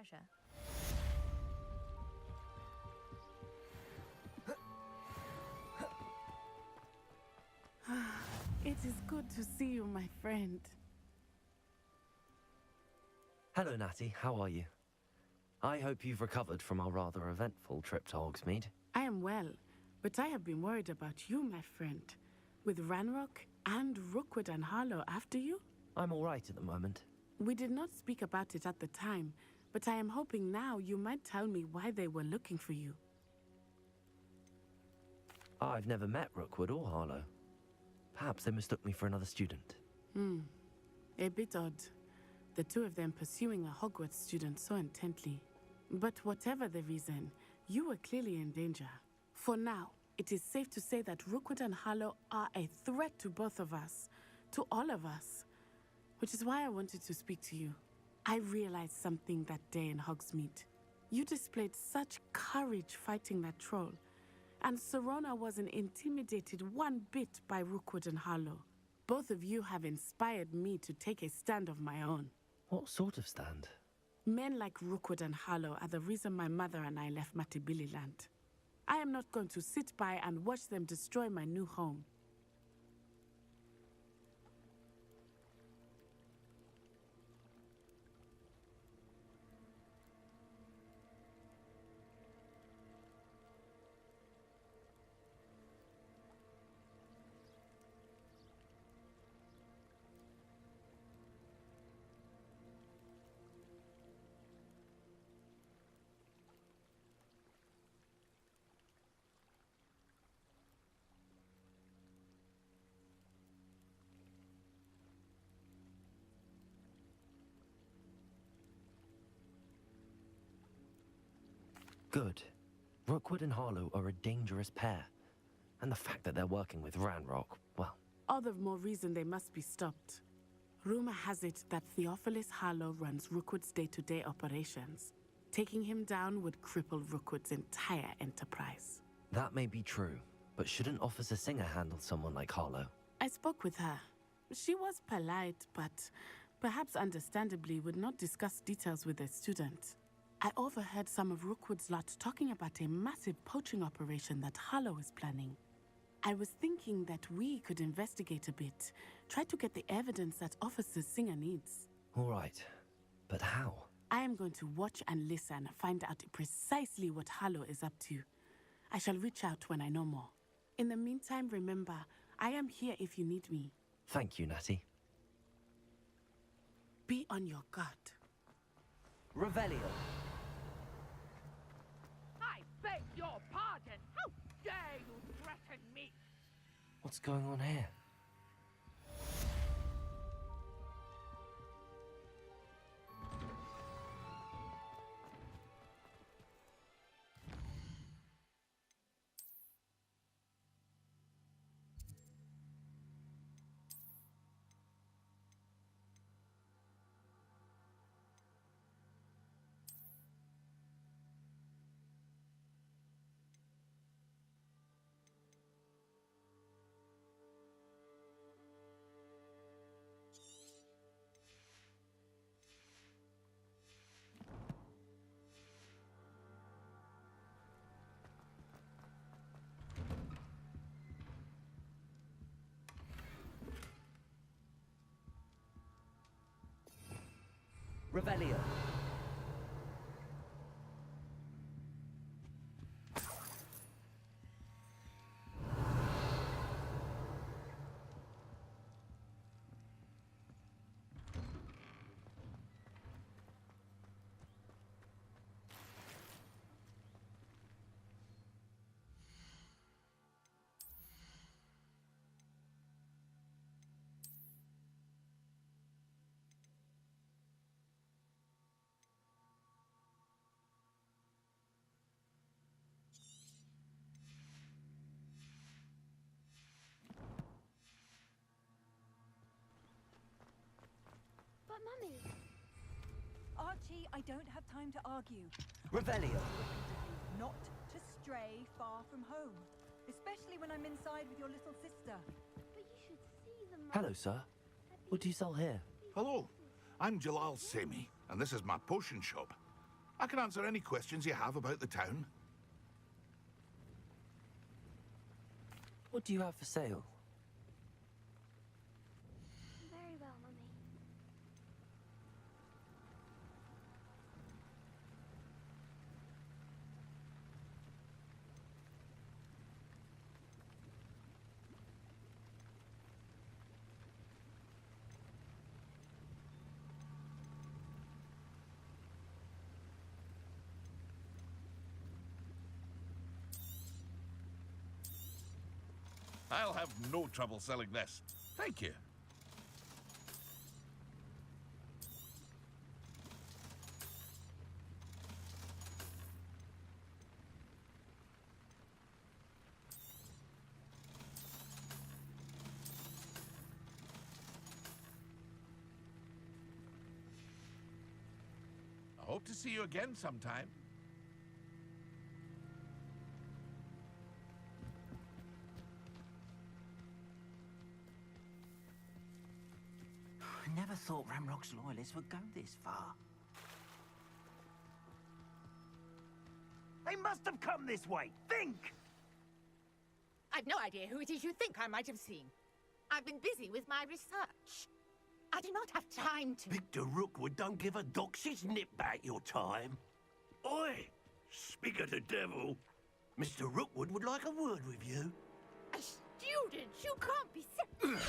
treasure. It is good to see you, my friend. Hello, Natty. How are you? I hope you've recovered from our rather eventful trip to Hogsmeade. I am well, but I have been worried about you, my friend. With Ranrock and Rookwood and Harlow after you? I'm all right at the moment. We did not speak about it at the time, but I am hoping now you might tell me why they were looking for you. I've never met Rookwood or Harlow. Perhaps they mistook me for another student. A bit odd. The two of them pursuing a Hogwarts student so intently. But whatever the reason, you were clearly in danger. For now, it is safe to say that Rookwood and Harlow are a threat to both of us, to all of us. Which is why I wanted to speak to you. I realized something that day in Hogsmeade. You displayed such courage fighting that troll, and Serona wasn't intimidated one bit by Rookwood and Harlow. Both of you have inspired me to take a stand of my own. What sort of stand? Men like Rookwood and Harlow are the reason my mother and I left Matabeleland. I am not going to sit by and watch them destroy my new home. Good. Rookwood and Harlow are a dangerous pair. And the fact that they're working with Ranrock, well... All the more reason they must be stopped. Rumor has it that Theophilus Harlow runs Rookwood's day-to-day operations. Taking him down would cripple Rookwood's entire enterprise. That may be true, but shouldn't Officer Singer handle someone like Harlow? I spoke with her. She was polite, but perhaps understandably would not discuss details with a student. I overheard some of Rookwood's lot talking about a massive poaching operation that Harlow is planning. I was thinking that we could investigate a bit, try to get the evidence that Officer Singer needs. All right, but how? I am going to watch and listen, find out precisely what Harlow is up to. I shall reach out when I know more. In the meantime, remember, I am here if you need me. Thank you, Natty. Be on your guard. Revelio. I beg your pardon! How dare you threaten me? What's going on here? Revelio. But Mummy... Archie, I don't have time to argue. Revelio. Not to stray far from home. Especially when I'm inside with your little sister. But you should see them. Hello, sir. What do you sell here? Hello, I'm Jalal Semi, and this is my potion shop. I can answer any questions you have about the town. What do you have for sale? Very well, Mummy. I'll have no trouble selling this. Thank you. I hope to see you again sometime. I never thought Ramrock's loyalists would go this far. They must have come this way. Think! I've no idea who it is you think I might have seen. I've been busy with my research. I do not have time to... Victor Rookwood don't give a doxy's nip back your time. Oi! Speak of the devil. Mr. Rookwood would like a word with you. A student? You can't be serious.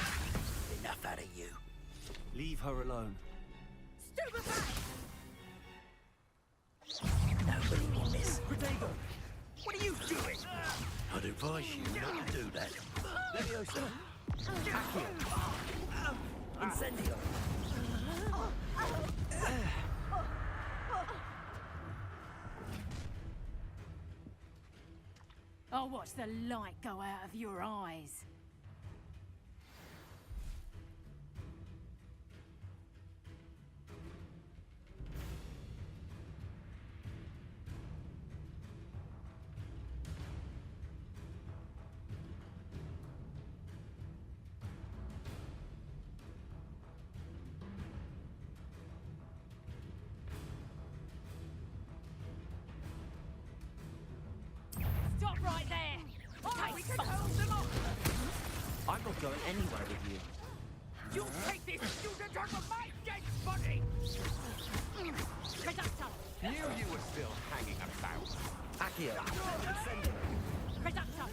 Enough out of you. Leave her alone. Stupefy! Nobody will miss. Protego! What are you doing? I'd advise you not to do that. Leviosa! Accio! Incendio! I'll watch the light go out of your eyes. Stop right there! We can hold them off! I'm not going anywhere with you. You take this student out of my dead body! Reducto! Knew you were still hanging about. Accio! Reducto!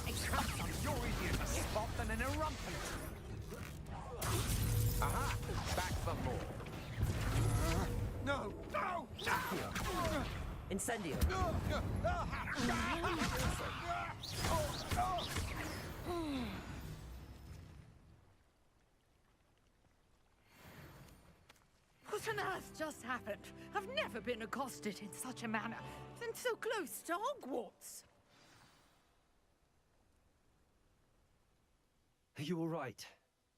Expulsum! You're easier to spot than an irrumpent. Aha! Back for more. No! No! Accio! Incendio! What on earth just happened? I've never been accosted in such a manner, and so close to Hogwarts. Are you all right?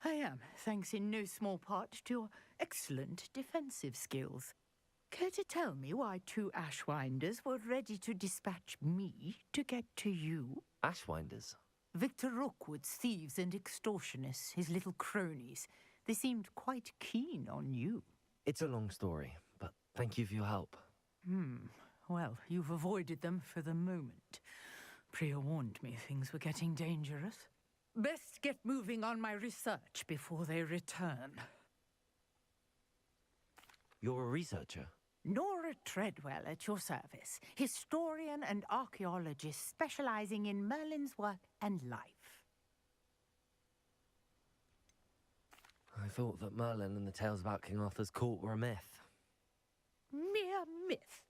I am, thanks in no small part to your excellent defensive skills. Care to tell me why two Ashwinders were ready to dispatch me to get to you? Ashwinders? Victor Rookwood's thieves and extortionists, his little cronies. They seemed quite keen on you. It's a long story, but thank you for your help. Well, you've avoided them for the moment. Priya warned me things were getting dangerous. Best get moving on my research before they return. You're a researcher? Nora Treadwell at your service, historian and archaeologist specializing in Merlin's work and life. I thought that Merlin and the tales about King Arthur's court were a myth. Mere myth.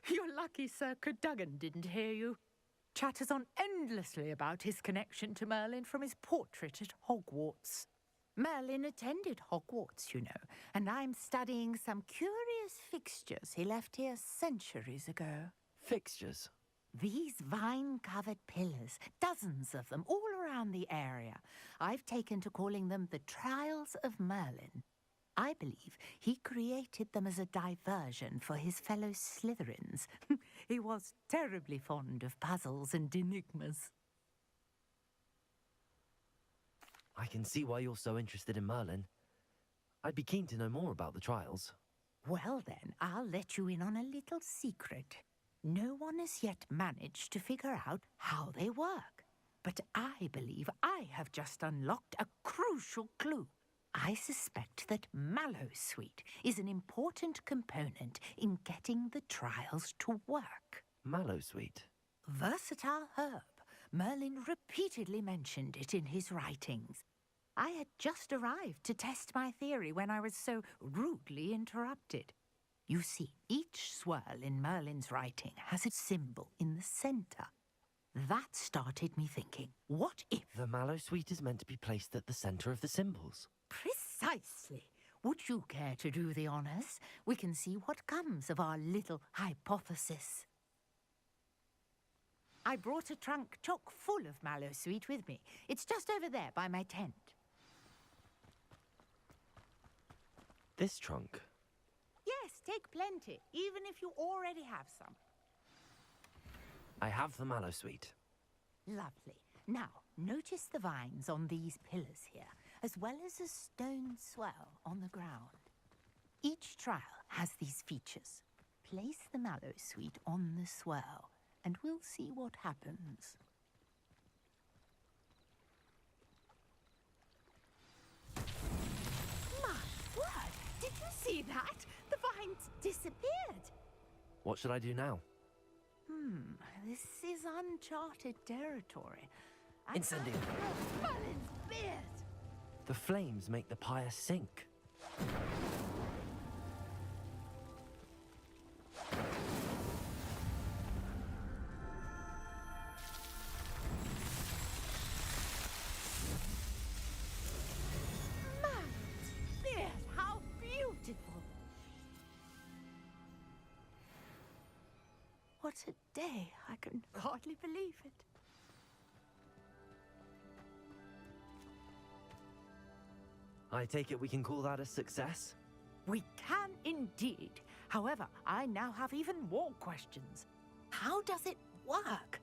You're lucky Sir Cadogan didn't hear you. Chatters on endlessly about his connection to Merlin from his portrait at Hogwarts. Merlin attended Hogwarts, you know, and I'm studying some curious fixtures he left here centuries ago. Fixtures? These vine-covered pillars, dozens of them, all around the area. I've taken to calling them the Trials of Merlin. I believe he created them as a diversion for his fellow Slytherins. He was terribly fond of puzzles and enigmas. I can see why you're so interested in Merlin. I'd be keen to know more about the trials. Well then, I'll let you in on a little secret. No one has yet managed to figure out how they work. But I believe I have just unlocked a crucial clue. I suspect that Mallowsweet is an important component in getting the trials to work. Mallowsweet? Versatile herb. Merlin repeatedly mentioned it in his writings. I had just arrived to test my theory when I was so rudely interrupted. You see, each swirl in Merlin's writing has a symbol in the center. That started me thinking, what if... The Mallowsweet is meant to be placed at the center of the symbols. Precisely. Would you care to do the honors? We can see what comes of our little hypothesis. I brought a trunk chock full of Mallowsweet with me. It's just over there by my tent. This trunk? Yes, take plenty, even if you already have some. I have the Mallowsweet. Lovely. Now, notice the vines on these pillars here, as well as a stone swell on the ground. Each trial has these features. Place the Mallowsweet on the swell, and we'll see what happens. My word! Did you see that? The vines disappeared. What should I do now? This is uncharted territory. Incendio. Merlin's beard! The flames make the pyre sink. Merlin's beard! How beautiful! What a day! I can hardly believe it. I take it we can call that a success? We can indeed. However, I now have even more questions. How does it work?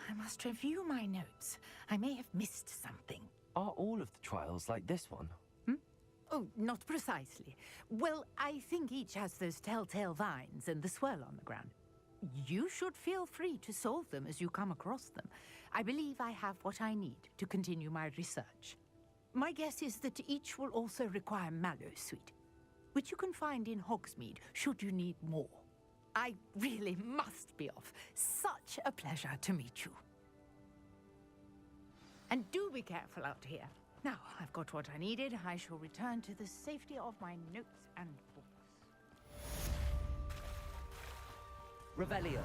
I must review my notes. I may have missed something. Are all of the trials like this one? Oh, not precisely. Well, I think each has those telltale vines and the swirl on the ground. You should feel free to solve them as you come across them. I believe I have what I need to continue my research. My guess is that each will also require Mallowsweet, which you can find in Hogsmeade should you need more. I really must be off. Such a pleasure to meet you. And do be careful out here. Now, I've got what I needed. I shall return to the safety of my notes and books. Revelio.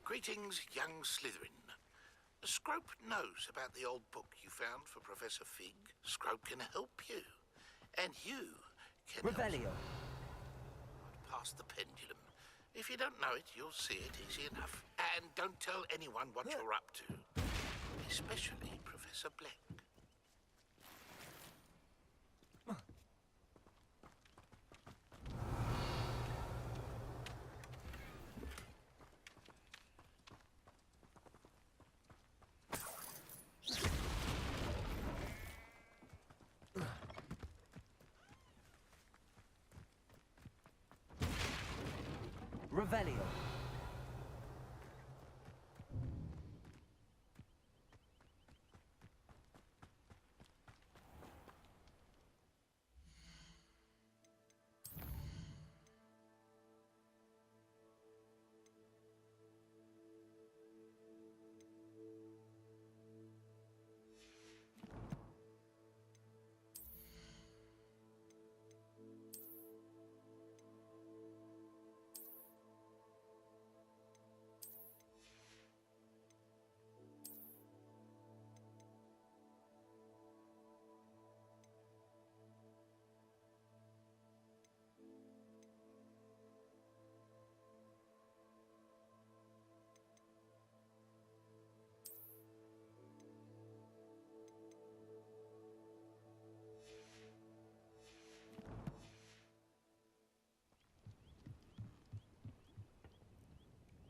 Greetings, young Slytherin. Scrope knows about the old book you found for Professor Fig. Scrope can help you. And you can Revelio. Pass the pendulum. If you don't know it, you'll see it easy enough. And don't tell anyone what you're up to. especially Professor Black. Revelio.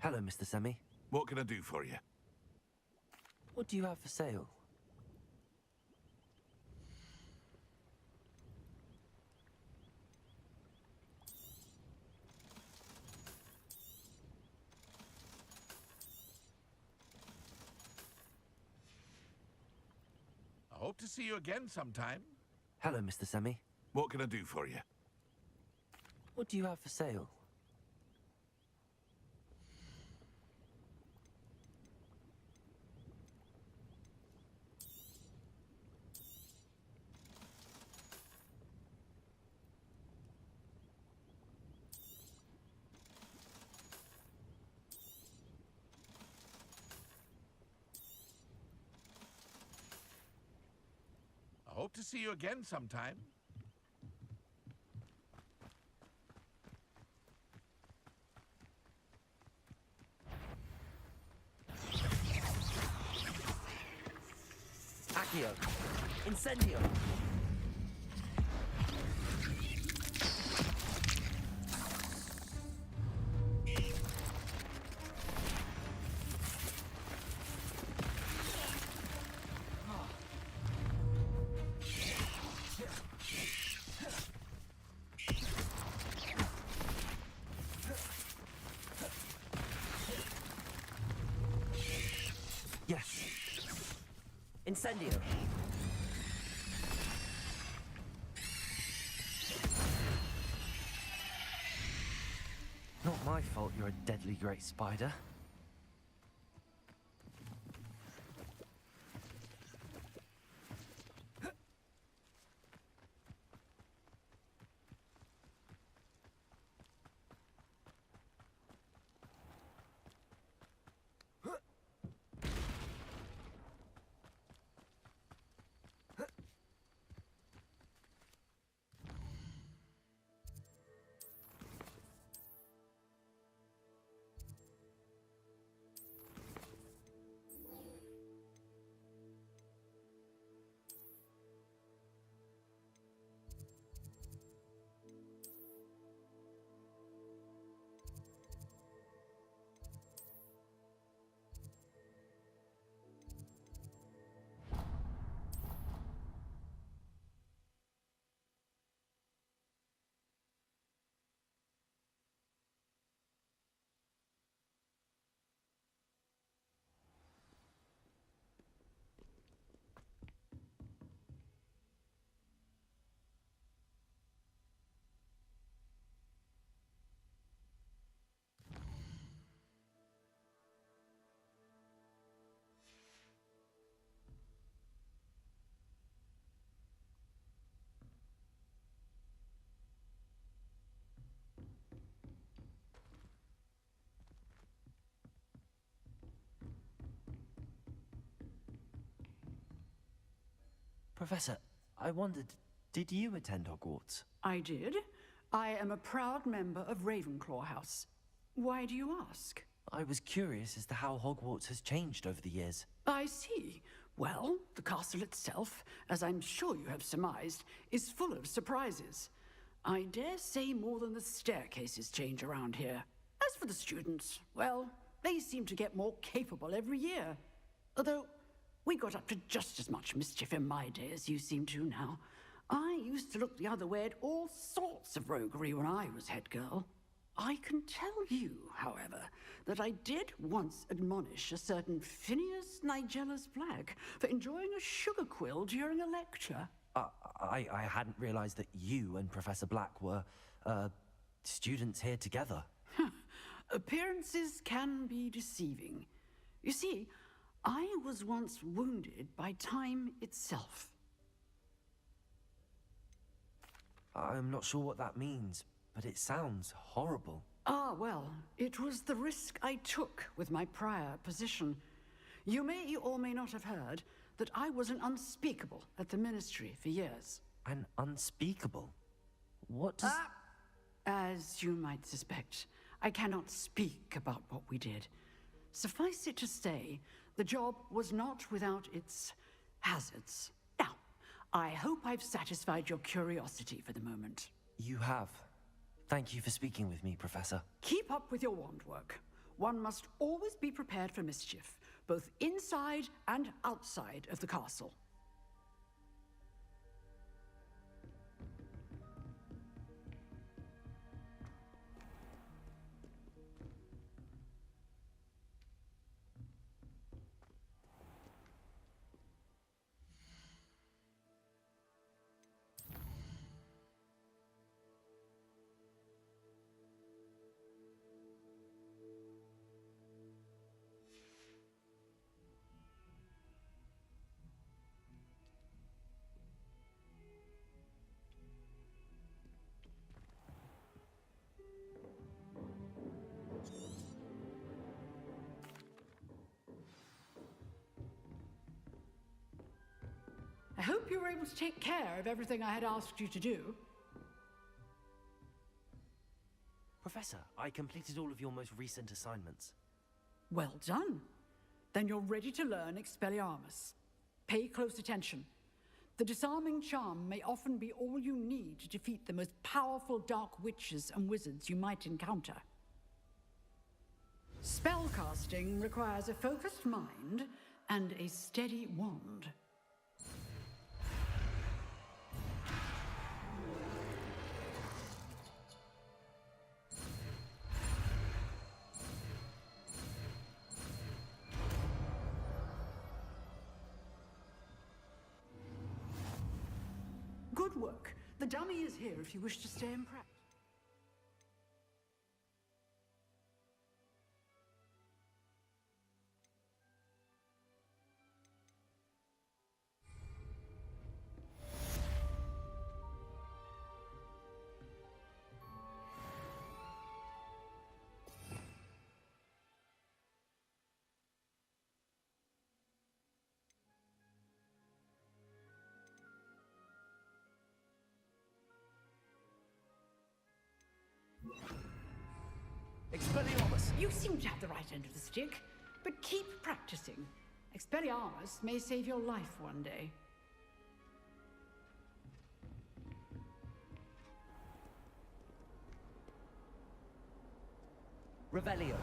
Hello, Mr. Semi. What can I do for you? What do you have for sale? I hope to see you again sometime. Hello, Mr. Semi. What can I do for you? What do you have for sale? I hope to see you again sometime. Accio. Incendio. Yes. Incendio. Not my fault you're a deadly great spider. Professor, I wondered, did you attend Hogwarts? I did. I am a proud member of Ravenclaw House. Why do you ask? I was curious as to how Hogwarts has changed over the years. I see. Well, the castle itself, as I'm sure you have surmised, is full of surprises. I dare say more than the staircases change around here. As for the students, well, they seem to get more capable every year. Although, we got up to just as much mischief in my day as you seem to now. I used to look the other way at all sorts of roguery when I was head girl. I can tell you, however, that I did once admonish a certain Phineas Nigellus Black for enjoying a sugar quill during a lecture. I hadn't realized that you and Professor Black were, students here together. Appearances can be deceiving. You see, I was once wounded by time itself. I'm not sure what that means, but it sounds horrible. Ah, well, it was the risk I took with my prior position. You may or may not have heard that I was an unspeakable at the Ministry for years. An unspeakable? What does... As you might suspect, I cannot speak about what we did. Suffice it to say, the job was not without its hazards. Now, I hope I've satisfied your curiosity for the moment. You have. Thank you for speaking with me, Professor. Keep up with your wand work. One must always be prepared for mischief, both inside and outside of the castle. I hope you were able to take care of everything I had asked you to do. Professor, I completed all of your most recent assignments. Well done. Then you're ready to learn Expelliarmus. Pay close attention. The disarming charm may often be all you need to defeat the most powerful dark witches and wizards you might encounter. Spellcasting requires a focused mind and a steady wand. Good work. The dummy is here if you wish to stay in practice. Expelliarmus! You seem to have the right end of the stick, but keep practicing. Expelliarmus may save your life one day. Revelio.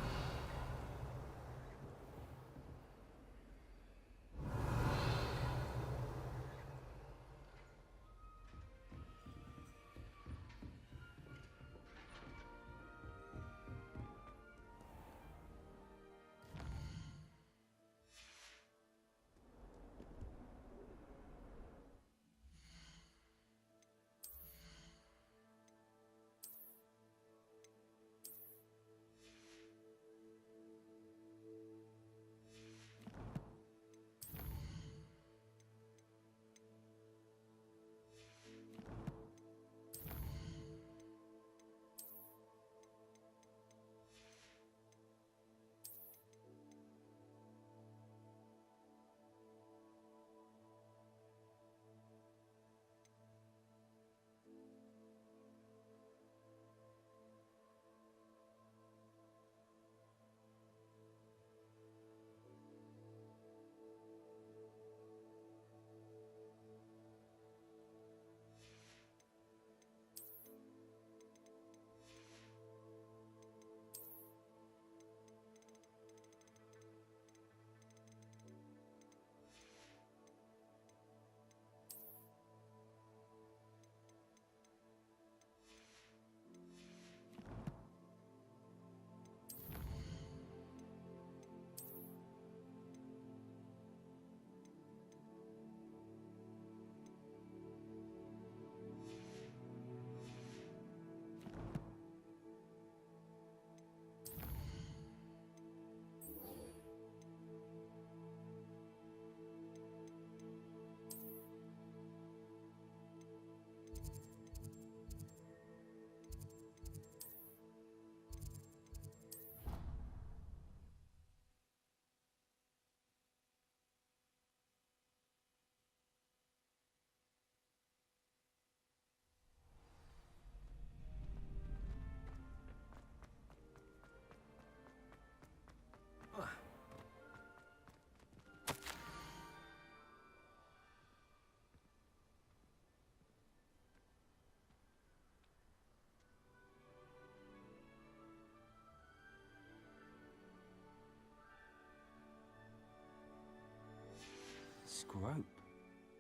Scrope?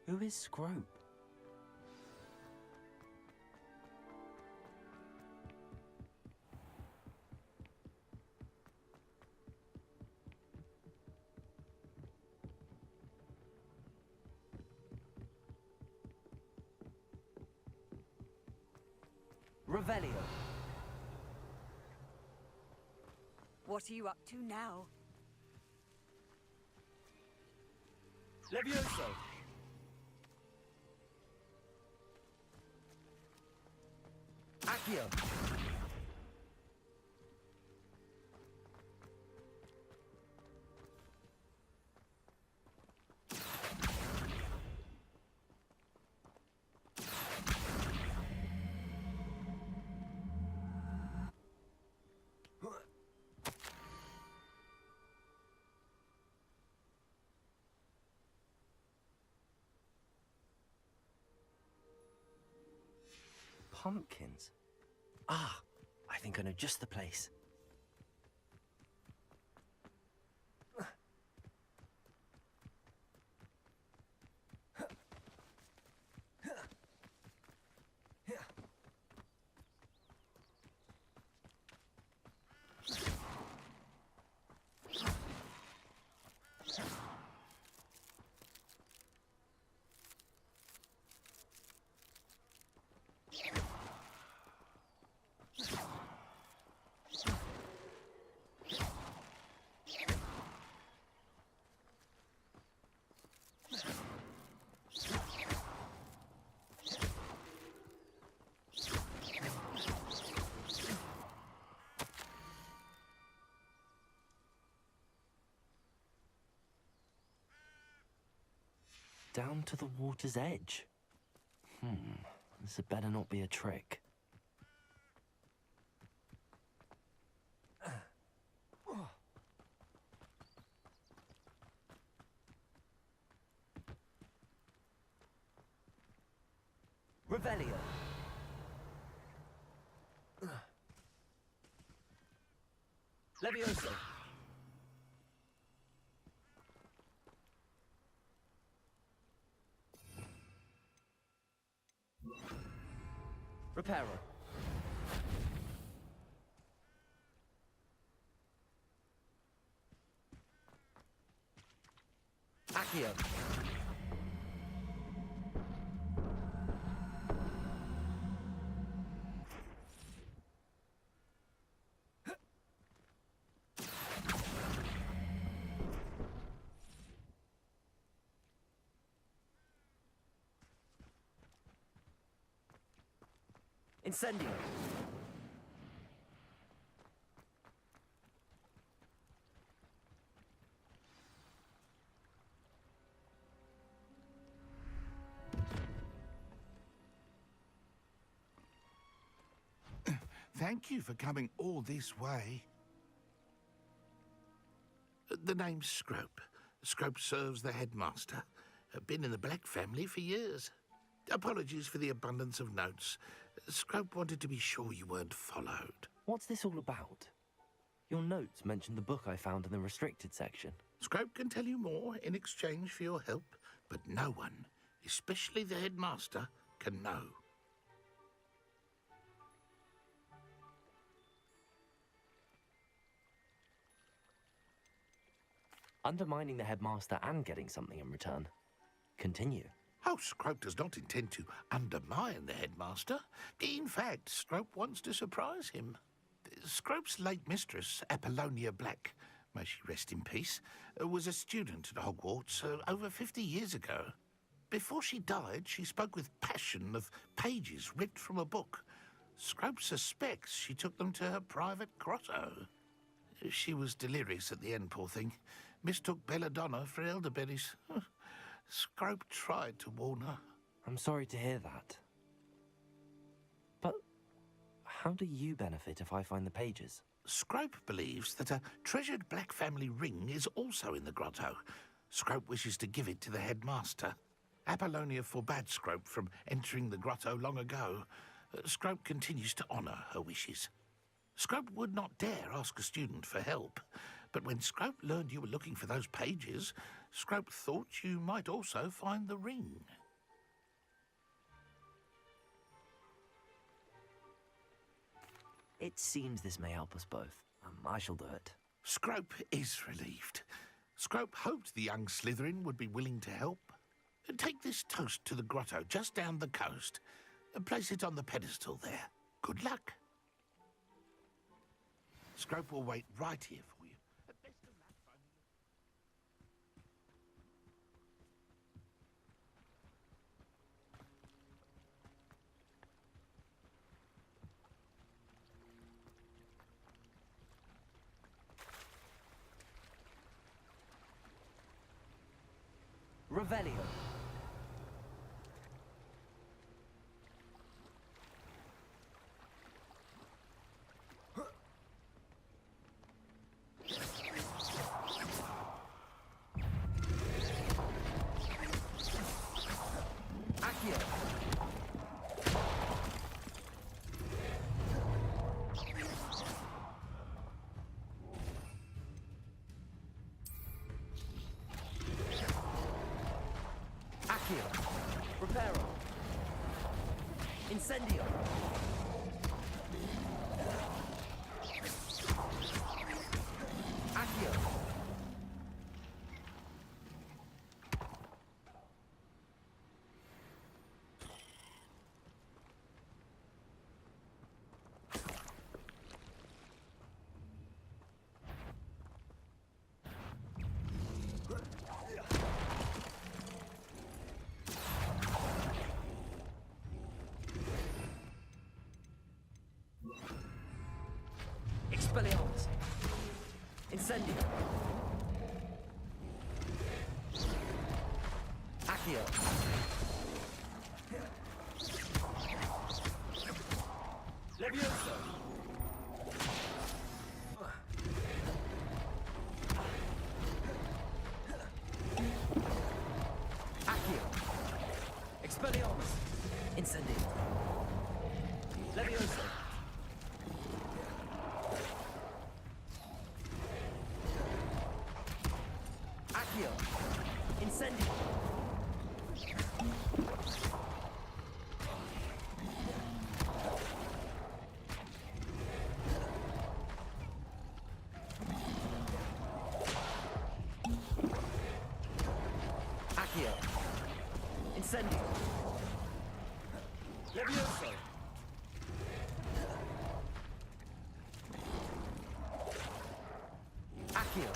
Who is Scrope? Revelio. What are you up to now? Levioso. Accio. Pumpkins. Ah, I think I know just the place. Down to the water's edge. This had better not be a trick. Revelio. Levioso. Reparo. Accio. Incendio. Thank you for coming all this way. The name's Scrope. Scrope serves the headmaster. Been in the Black family for years. Apologies for the abundance of notes. Scrope wanted to be sure you weren't followed. What's this all about? Your notes mentioned the book I found in the restricted section. Scrope can tell you more in exchange for your help, but no one, especially the headmaster, can know. Undermining the headmaster and getting something in return. Continue. Oh, Scrope does not intend to undermine the headmaster. In fact, Scrope wants to surprise him. Scrope's late mistress, Apollonia Black, may she rest in peace, was a student at Hogwarts over 50 years ago. Before she died, she spoke with passion of pages ripped from a book. Scrope suspects she took them to her private grotto. She was delirious at the end, poor thing. Mistook belladonna for elderberries. Scrope tried to warn her. I'm sorry to hear that. But how do you benefit if I find the pages? Scrope believes that a treasured Black family ring is also in the grotto. Scrope wishes to give it to the headmaster. Apollonia forbade Scrope from entering the grotto long ago. Scrope continues to honour her wishes. Scrope would not dare ask a student for help, but when Scrope learned you were looking for those pages, Scrope thought you might also find the ring. It seems this may help us both. I shall do it. Scrope is relieved. Scrope hoped the young Slytherin would be willing to help. Take this toast to the grotto just down the coast and place it on the pedestal there. Good luck. Scrope will wait right here for you. Best of luck finding Revelio. Accio. Accio. Reparo. Incendio. Accio. Expelliarmus. Incendio. Accio. Levioso. Accio. Expelliarmus. Incendio. Levioso. Accio. Incendio. Accio. Incendio. Levioso. Accio.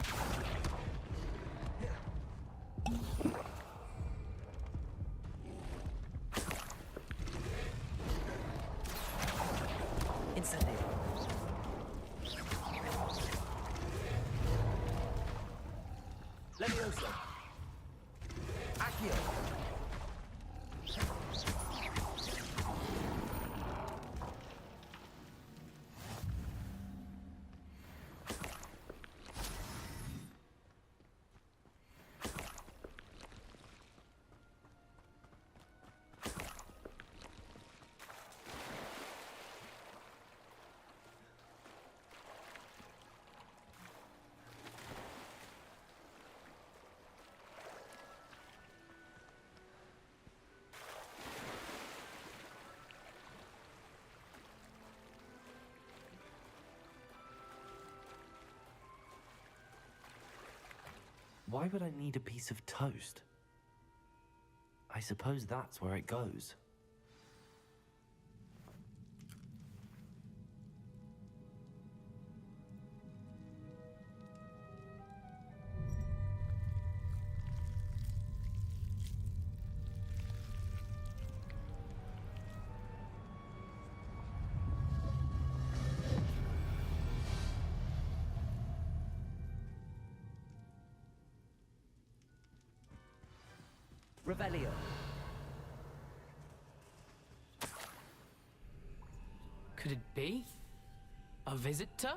Incendio. Levioso. Accio. Why would I need a piece of toast? I suppose that's where it goes. Revelio. Could it be? A visitor?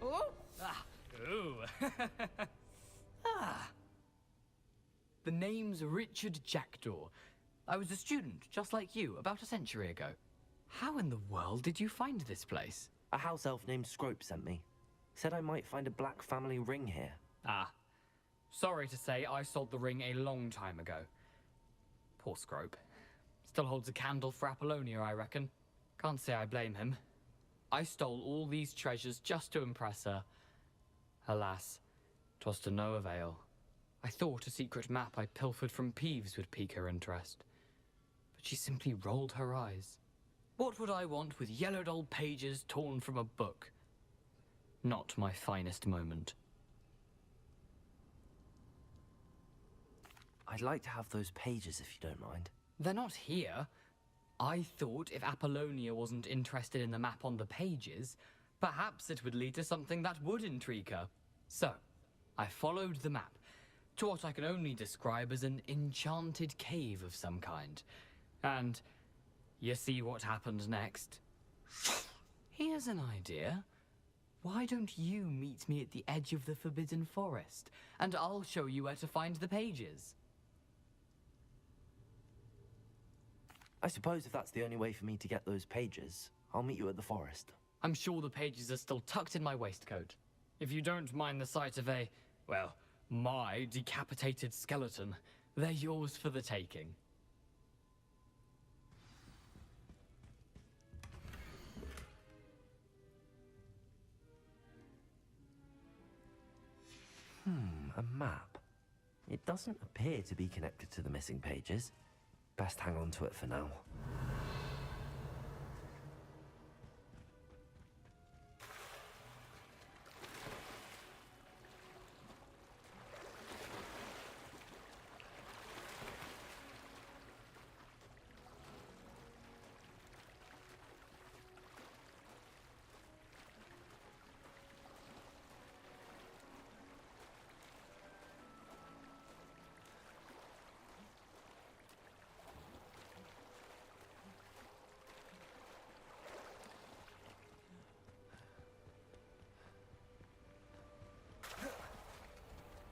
Oh! Ah! Ooh! Ah! The name's Richard Jackdaw. I was a student, just like you, about a century ago. How in the world did you find this place? A house elf named Scrope sent me. Said I might find a black family ring here. Ah. Sorry to say, I sold the ring a long time ago. Poor Scrope. Still holds a candle for Apollonia, I reckon. Can't say I blame him. I stole all these treasures just to impress her. Alas, 'twas to no avail. I thought a secret map I pilfered from Peeves would pique her interest. But she simply rolled her eyes. What would I want with yellowed old pages torn from a book? Not my finest moment. I'd like to have those pages if you don't mind. They're not here. I thought if Apollonia wasn't interested in the map on the pages, perhaps it would lead to something that would intrigue her. So, I followed the map to what I can only describe as an enchanted cave of some kind. And you see what happened next? Here's an idea. Why don't you meet me at the edge of the Forbidden Forest, and I'll show you where to find the pages? I suppose if that's the only way for me to get those pages, I'll meet you at the forest. I'm sure the pages are still tucked in my waistcoat. If you don't mind the sight of a, well, my decapitated skeleton, they're yours for the taking. A map. It doesn't appear to be connected to the missing pages. Best hang on to it for now.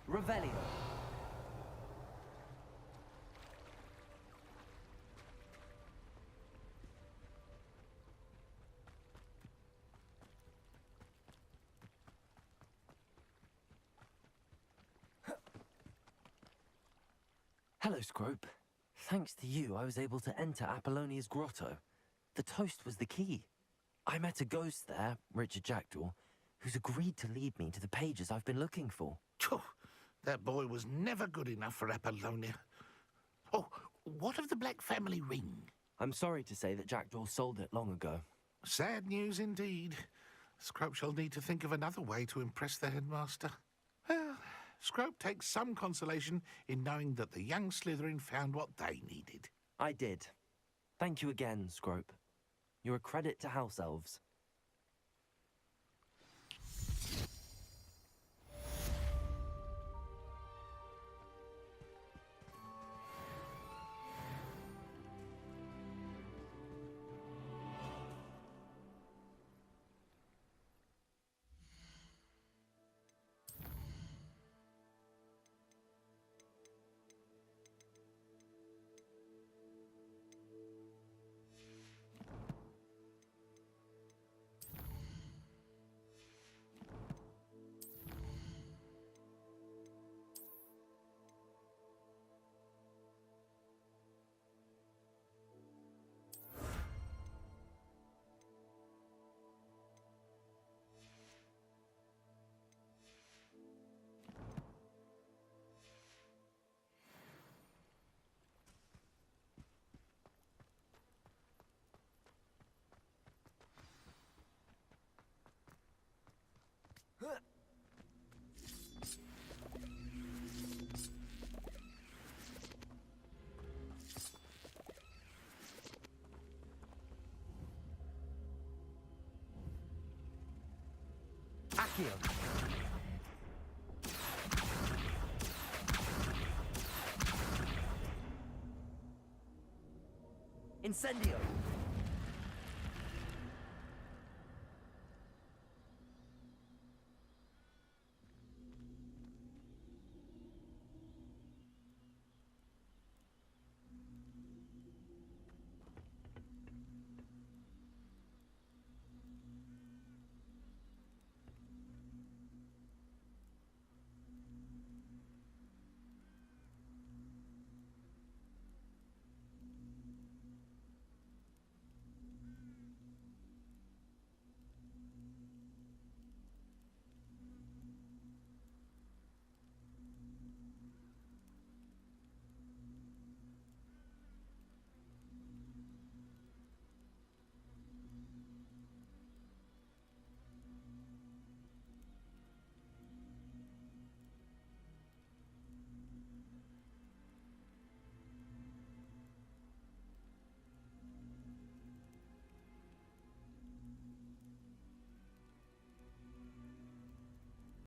Revelio. Hello, Scrope. Thanks to you, I was able to enter Apollonia's grotto. The toast was the key. I met a ghost there, Richard Jackdaw, who's agreed to lead me to the pages I've been looking for. Phew, that boy was never good enough for Apollonia. Oh, what of the Black family ring? I'm sorry to say that Jackdaw sold it long ago. Sad news indeed. Scrope shall need to think of another way to impress the headmaster. Well, Scrope takes some consolation in knowing that the young Slytherin found what they needed. I did. Thank you again, Scrope. You're a credit to House Elves. Accio. Incendio.